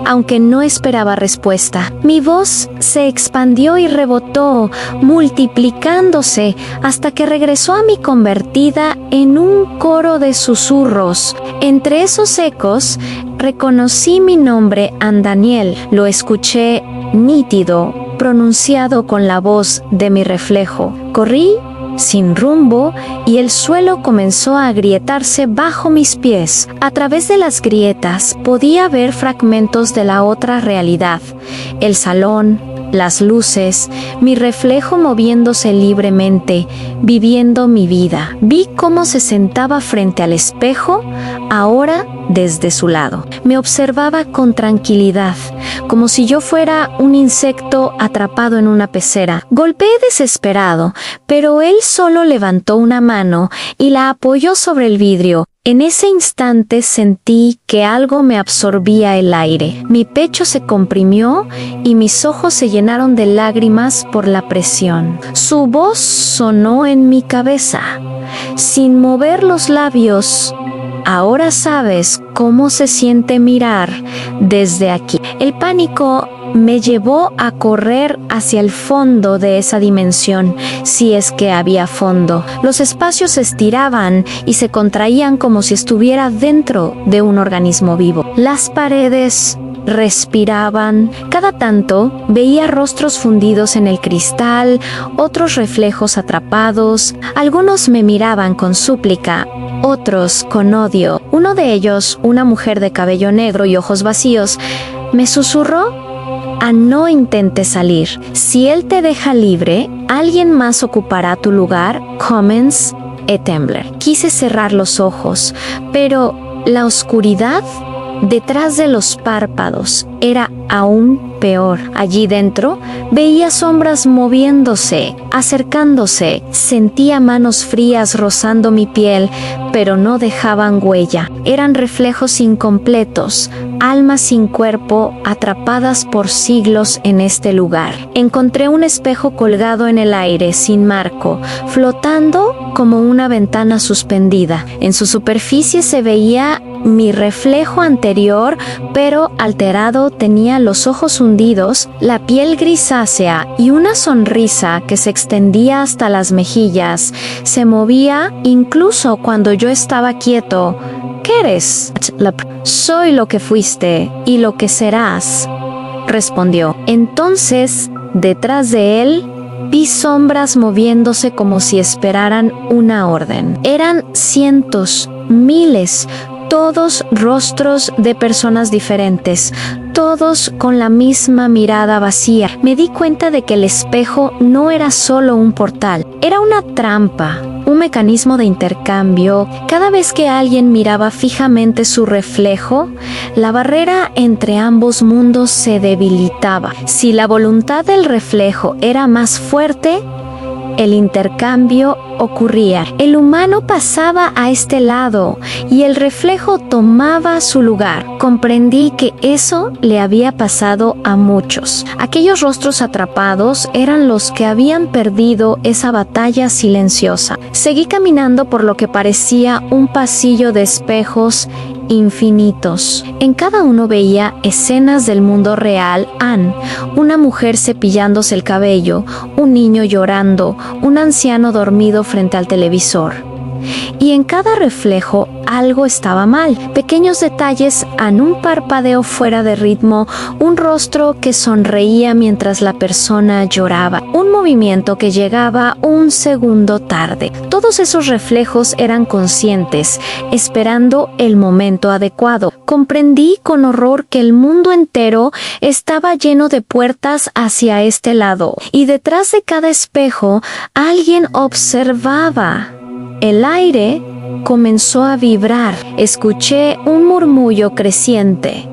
aunque no esperaba respuesta. Mi voz se expandió y rebotó, multiplicándose, hasta que regresó a mí convertida en un coro de susurros. Entre esos ecos, reconocí mi nombre, Andaniel. Lo escuché nítido, pronunciado con la voz de mi reflejo. Corrí sin rumbo y el suelo comenzó a agrietarse bajo mis pies. A través de las grietas podía ver fragmentos de la otra realidad. El salón, las luces, mi reflejo moviéndose libremente, viviendo mi vida. Vi cómo se sentaba frente al espejo, ahora desde su lado. Me observaba con tranquilidad, como si yo fuera un insecto atrapado en una pecera. Golpeé desesperado, pero él solo levantó una mano y la apoyó sobre el vidrio. En ese instante sentí que algo me absorbía el aire. Mi pecho se comprimió y mis ojos se llenaron de lágrimas por la presión. Su voz sonó en mi cabeza, sin mover los labios. Ahora sabes cómo se siente mirar desde aquí. El pánico me llevó a correr hacia el fondo de esa dimensión, si es que había fondo. Los espacios se estiraban y se contraían como si estuviera dentro de un organismo vivo. Las paredes respiraban. Cada tanto veía rostros fundidos en el cristal, otros reflejos atrapados. Algunos me miraban con súplica, otros con odio. Uno de ellos, una mujer de cabello negro y ojos vacíos, me susurró: no intentes salir. Si él te deja libre, alguien más ocupará tu lugar. Commence et Tembler. Quise cerrar los ojos, pero la oscuridad detrás de los párpados era aún peor. Allí dentro veía sombras moviéndose, acercándose. Sentía manos frías rozando mi piel, pero no dejaban huella. Eran reflejos incompletos, almas sin cuerpo, atrapadas por siglos en este lugar. Encontré un espejo colgado en el aire, sin marco, flotando como una ventana suspendida. En su superficie se veía mi reflejo anterior, pero alterado. Tenía los ojos hundidos, la piel grisácea y una sonrisa que se extendía hasta las mejillas. Se movía incluso cuando yo estaba quieto. ¿Qué eres? Soy lo que fuiste y lo que serás, respondió. Entonces, detrás de él, vi sombras moviéndose como si esperaran una orden. Eran cientos, miles, todos rostros de personas diferentes, todos con la misma mirada vacía. Me di cuenta de que el espejo no era solo un portal, era una trampa, un mecanismo de intercambio. Cada vez que alguien miraba fijamente su reflejo, la barrera entre ambos mundos se debilitaba. Si la voluntad del reflejo era más fuerte, el intercambio ocurría. El humano pasaba a este lado y el reflejo tomaba su lugar. Comprendí que eso le había pasado a muchos. Aquellos rostros atrapados eran los que habían perdido esa batalla silenciosa. Seguí caminando por lo que parecía un pasillo de espejos infinitos. En cada uno veía escenas del mundo real. Anne, una mujer cepillándose el cabello, un niño llorando, un anciano dormido frente al televisor. Y en cada reflejo algo estaba mal. Pequeños detalles, un parpadeo fuera de ritmo, un rostro que sonreía mientras la persona lloraba, un movimiento movimiento que llegaba un segundo tarde. Todos esos reflejos eran conscientes, esperando el momento adecuado. Comprendí con horror que el mundo entero estaba lleno de puertas hacia este lado, y detrás de cada espejo alguien observaba. El aire comenzó a vibrar. Escuché un murmullo creciente,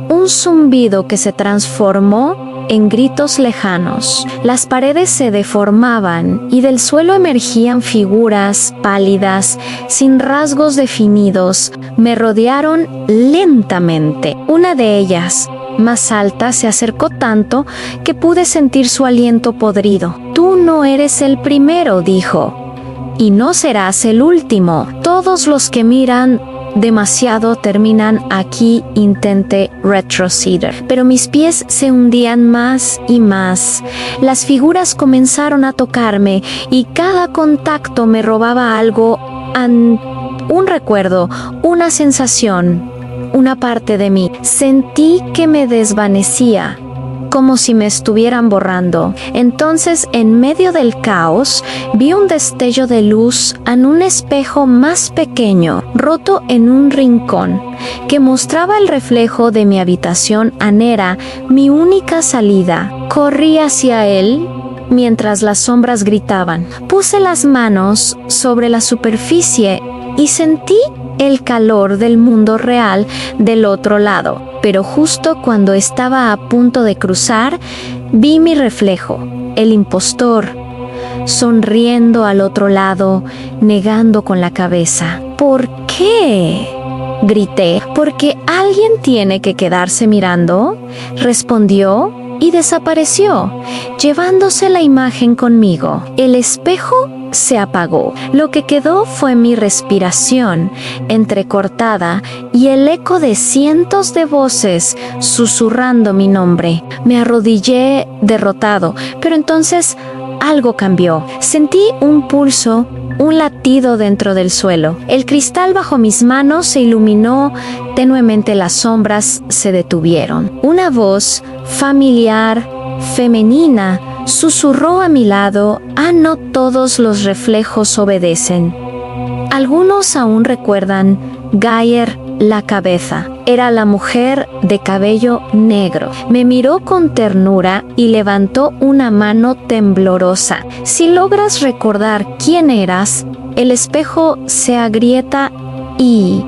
un zumbido que se transformó en gritos lejanos. Las paredes se deformaban y del suelo emergían figuras pálidas, sin rasgos definidos. Me rodearon lentamente. Una de ellas, más alta, se acercó tanto que pude sentir su aliento podrido. «Tú no eres el primero», dijo, «y no serás el último. Todos los que miran demasiado terminan aquí». Intenté retroceder, pero mis pies se hundían más y más. Las figuras comenzaron a tocarme y cada contacto me robaba algo, un recuerdo, una sensación, una parte de mí. Sentí que me desvanecía, como si me estuvieran borrando. Entonces, en medio del caos, vi un destello de luz en un espejo más pequeño, roto en un rincón, que mostraba el reflejo de mi habitación. Era mi única salida. Corrí hacia él mientras las sombras gritaban. Puse las manos sobre la superficie y sentí el calor del mundo real del otro lado. Pero justo cuando estaba a punto de cruzar, vi mi reflejo, el impostor, sonriendo al otro lado, negando con la cabeza. ¿Por qué?, grité. «¿Porque alguien tiene que quedarse mirando?», respondió y desapareció, llevándose la imagen conmigo. El espejo se apagó. Lo que quedó fue mi respiración entrecortada y el eco de cientos de voces susurrando mi nombre. Me arrodillé derrotado, pero entonces algo cambió. Sentí un pulso, un latido dentro del suelo. El cristal bajo mis manos se iluminó tenuemente. Las sombras se detuvieron. Una voz familiar, femenina, susurró a mi lado: «No todos los reflejos obedecen». Algunos aún recuerdan Gayer la cabeza. Era la mujer de cabello negro. Me miró con ternura y levantó una mano temblorosa. «Si logras recordar quién eras, el espejo se agrieta y...».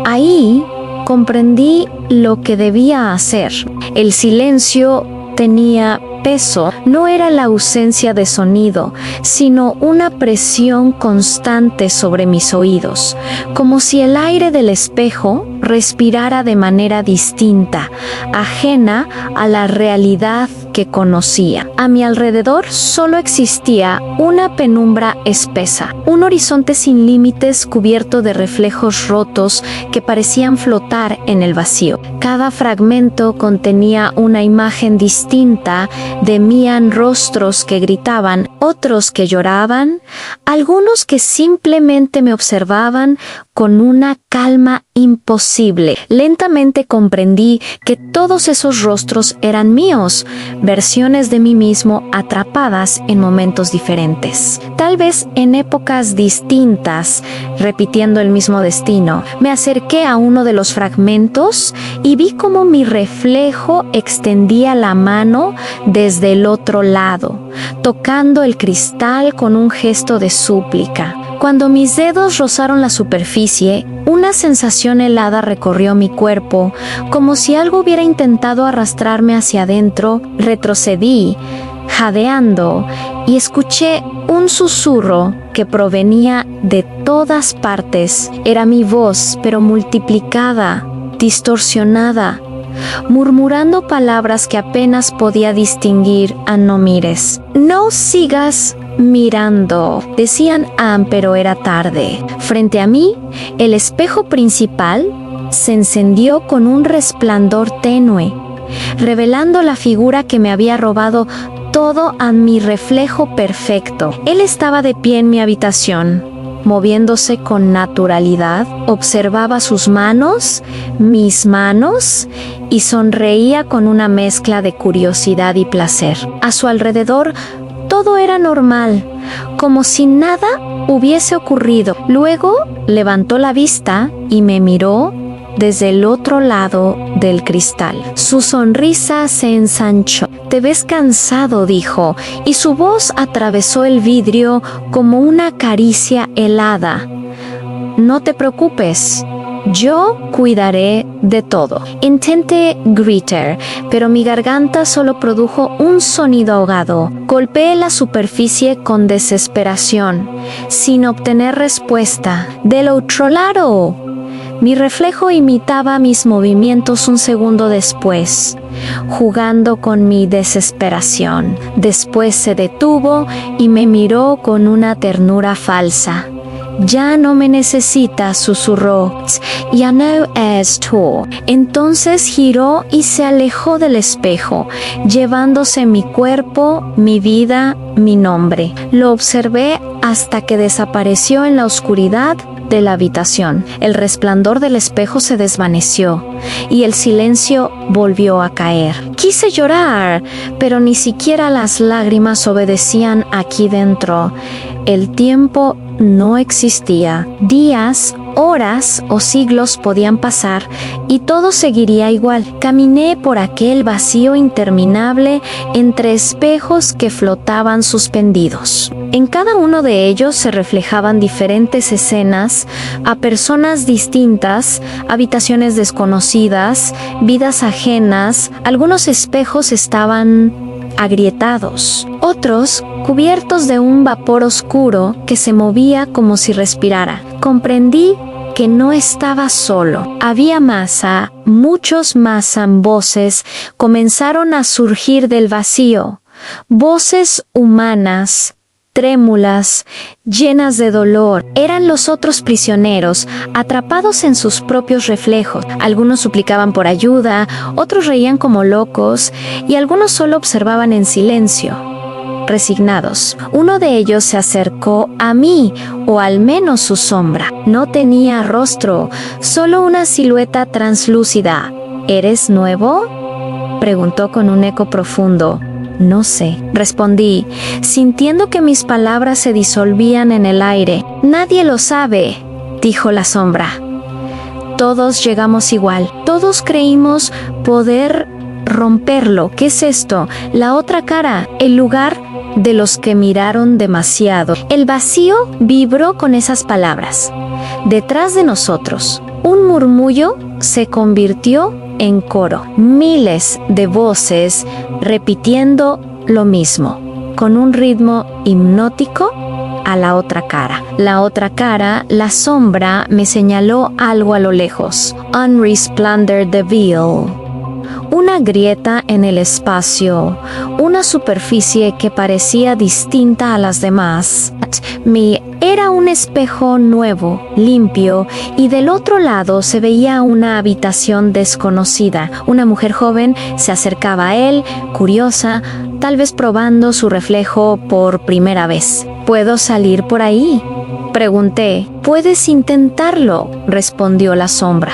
Ahí comprendí lo que debía hacer. El silencio tenía peso. No era la ausencia de sonido, sino una presión constante sobre mis oídos, como si el aire del espejo respirara de manera distinta, ajena a la realidad que conocía. A mi alrededor solo existía una penumbra espesa, un horizonte sin límites cubierto de reflejos rotos que parecían flotar en el vacío. Cada fragmento contenía una imagen distinta de mí, rostros que gritaban, otros que lloraban, algunos que simplemente me observaban con una calma imposible. Lentamente comprendí que todos esos rostros eran míos, versiones de mí mismo atrapadas en momentos diferentes, tal vez en épocas distintas, repitiendo el mismo destino. Me acerqué a uno de los fragmentos y vi cómo mi reflejo extendía la mano desde el otro lado, tocando el cristal con un gesto de súplica. Cuando mis dedos rozaron la superficie, una sensación helada recorrió mi cuerpo, como si algo hubiera intentado arrastrarme hacia adentro. Retrocedí, jadeando, y escuché un susurro que provenía de todas partes. Era mi voz, pero multiplicada, distorsionada, murmurando palabras que apenas podía distinguir. «No mires, no sigas mirando», decían, pero era tarde. Frente a mí, el espejo principal se encendió con un resplandor tenue, revelando la figura que me había robado todo a mi reflejo perfecto. Él estaba de pie en mi habitación, moviéndose con naturalidad. Observaba sus manos, mis manos, y sonreía con una mezcla de curiosidad y placer. A su alrededor, Todo era normal, como si nada hubiese ocurrido. Luego levantó la vista y me miró desde el otro lado del cristal. Su sonrisa se ensanchó. «Te ves cansado», dijo, y su voz atravesó el vidrio como una caricia helada. «No te preocupes. Yo cuidaré de todo». Intenté gritar, pero mi garganta solo produjo un sonido ahogado. Golpeé la superficie con desesperación, sin obtener respuesta. Del otro lado. Mi reflejo imitaba mis movimientos un segundo después, jugando con mi desesperación. Después se detuvo y me miró con una ternura falsa. «Ya no me necesitas», susurró. «Ya no es tú». Entonces giró y se alejó del espejo, llevándose mi cuerpo, mi vida, mi nombre. Lo observé hasta que desapareció en la oscuridad de la habitación. El resplandor del espejo se desvaneció y el silencio volvió a caer. Quise llorar, pero ni siquiera las lágrimas obedecían aquí dentro. El tiempo no existía. Días, horas o siglos podían pasar y todo seguiría igual. Caminé por aquel vacío interminable entre espejos que flotaban suspendidos. En cada uno de ellos se reflejaban diferentes escenas, a personas distintas, habitaciones desconocidas, vidas ajenas. Algunos espejos estaban agrietados, otros cubiertos de un vapor oscuro que se movía como si respirara. Comprendí que no estaba solo. Había muchos más voces comenzaron a surgir del vacío. Voces humanas, trémulas, llenas de dolor. Eran los otros prisioneros, atrapados en sus propios reflejos. Algunos suplicaban por ayuda, otros reían como locos, y algunos solo observaban en silencio, resignados. Uno de ellos se acercó a mí, o al menos su sombra. No tenía rostro, solo una silueta translúcida. «¿Eres nuevo?», preguntó con un eco profundo. «No sé», respondí, sintiendo que mis palabras se disolvían en el aire. «Nadie lo sabe», dijo la sombra. «Todos llegamos igual. Todos creímos poder romperlo». «¿Qué es esto? La otra cara, el lugar de los que miraron demasiado». El vacío vibró con esas palabras. Detrás de nosotros, un murmullo se convirtió en coro. Miles de voces repitiendo lo mismo, con un ritmo hipnótico. A la otra cara. La otra cara, la sombra, me señaló algo a lo lejos. «Unresplendent the veil». Una grieta en el espacio, una superficie que parecía distinta a las demás. Era un espejo nuevo, limpio, y del otro lado se veía una habitación desconocida. Una mujer joven se acercaba a él, curiosa, tal vez probando su reflejo por primera vez. «¿Puedo salir por ahí?», pregunté. «Puedes intentarlo», respondió la sombra.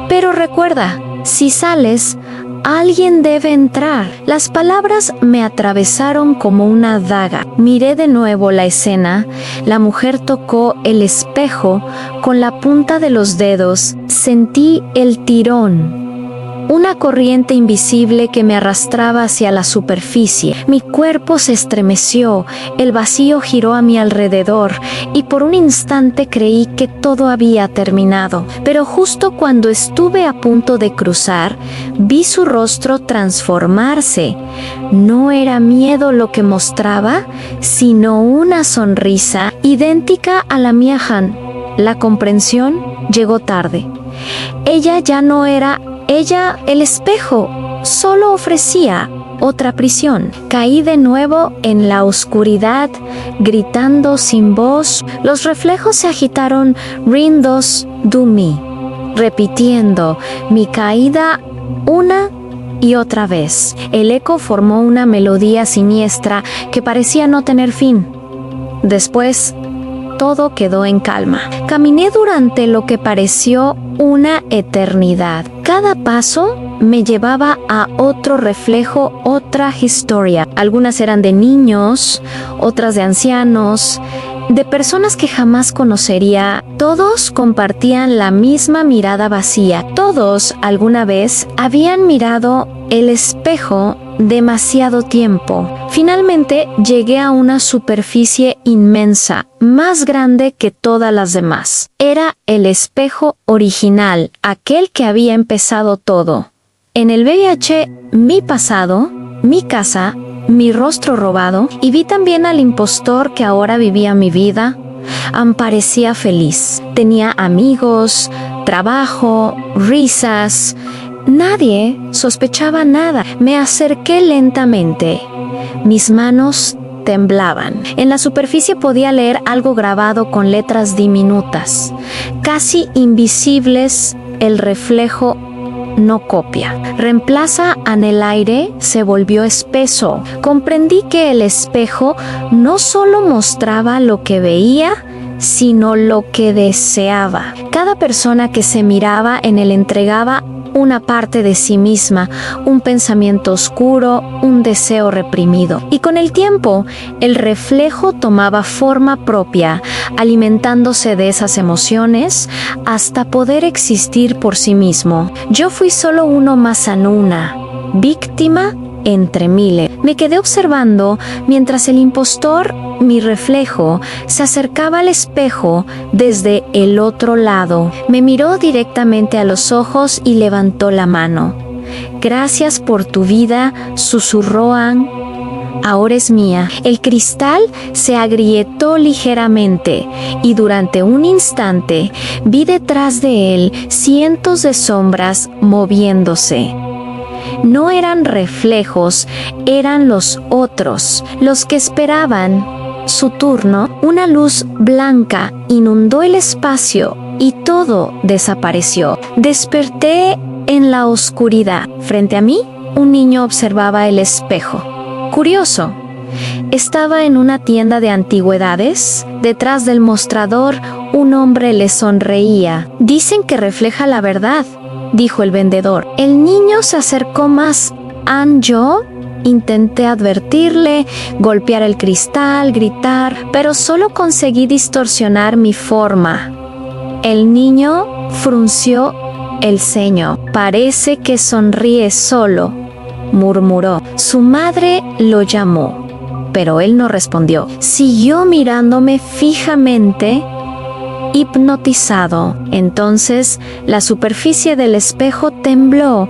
«Pero recuerda, si sales, alguien debe entrar». Las palabras me atravesaron como una daga. Miré de nuevo la escena. La mujer tocó el espejo con la punta de los dedos. Sentí el tirón. Una corriente invisible que me arrastraba hacia la superficie. Mi cuerpo se estremeció, el vacío giró a mi alrededor y por un instante creí que todo había terminado. Pero justo cuando estuve a punto de cruzar, vi su rostro transformarse. No era miedo lo que mostraba, sino una sonrisa idéntica a la mía. La comprensión llegó tarde. Ella ya no era ella, el espejo, solo ofrecía otra prisión. Caí de nuevo en la oscuridad, gritando sin voz. Los reflejos se agitaron, rindos do me, repitiendo mi caída una y otra vez. El eco formó una melodía siniestra que parecía no tener fin. Después, todo quedó en calma. Caminé durante lo que pareció una eternidad. Cada paso me llevaba a otro reflejo, otra historia. Algunas eran de niños, otras de ancianos, de personas que jamás conocería. Todos compartían la misma mirada vacía. Todos alguna vez habían mirado el espejo demasiado tiempo. Finalmente llegué a una superficie inmensa, más grande que todas las demás. Era el espejo original, aquel que había empezado todo. En el VIH, mi pasado, mi casa, mi rostro robado, y vi también al impostor que ahora vivía mi vida. Parecía feliz. Tenía amigos, trabajo, risas. Nadie sospechaba nada. Me acerqué lentamente. Mis manos temblaban. En la superficie podía leer algo grabado con letras diminutas, casi invisibles. El reflejo no copia. Reemplaza en el aire, se volvió espeso. Comprendí que el espejo no solo mostraba lo que veía, sino lo que deseaba. Cada persona que se miraba en él entregaba una parte de sí misma, un pensamiento oscuro, un deseo reprimido. Y con el tiempo, el reflejo tomaba forma propia, alimentándose de esas emociones hasta poder existir por sí mismo. Yo fui solo uno más en una, víctima entre miles. Me quedé observando mientras el impostor, mi reflejo, se acercaba al espejo desde el otro lado. Me miró directamente a los ojos y levantó la mano. Gracias por tu vida, susurró Ann. Ahora es mía. El cristal se agrietó ligeramente y durante un instante vi detrás de él cientos de sombras moviéndose. No eran reflejos, eran los otros, los que esperaban su turno. Una luz blanca inundó el espacio y todo desapareció. Desperté en la oscuridad. Frente a mí, un niño observaba el espejo. Curioso, estaba en una tienda de antigüedades. Detrás del mostrador, un hombre le sonreía. Dicen que refleja la verdad, dijo el vendedor. El niño se acercó más. Yo intenté advertirle, golpear el cristal, gritar, pero solo conseguí distorsionar mi forma. El niño frunció el ceño. Parece que sonríe solo, murmuró. Su madre lo llamó, pero él no respondió. Siguió mirándome fijamente, hipnotizado. Entonces la superficie del espejo tembló.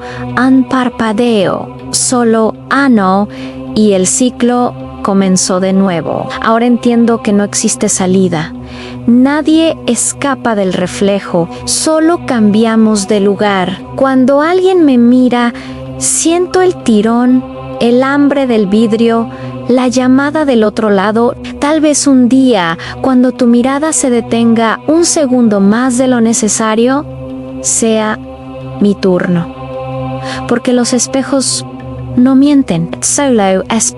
Parpadeó. Solo no, y el ciclo comenzó de nuevo. Ahora entiendo que no existe salida. Nadie escapa del reflejo, solo cambiamos de lugar. Cuando alguien me mira, siento el tirón, el hambre del vidrio, la llamada del otro lado. Tal vez un día, cuando tu mirada se detenga un segundo más de lo necesario, sea mi turno. Porque los espejos no mienten. Solo es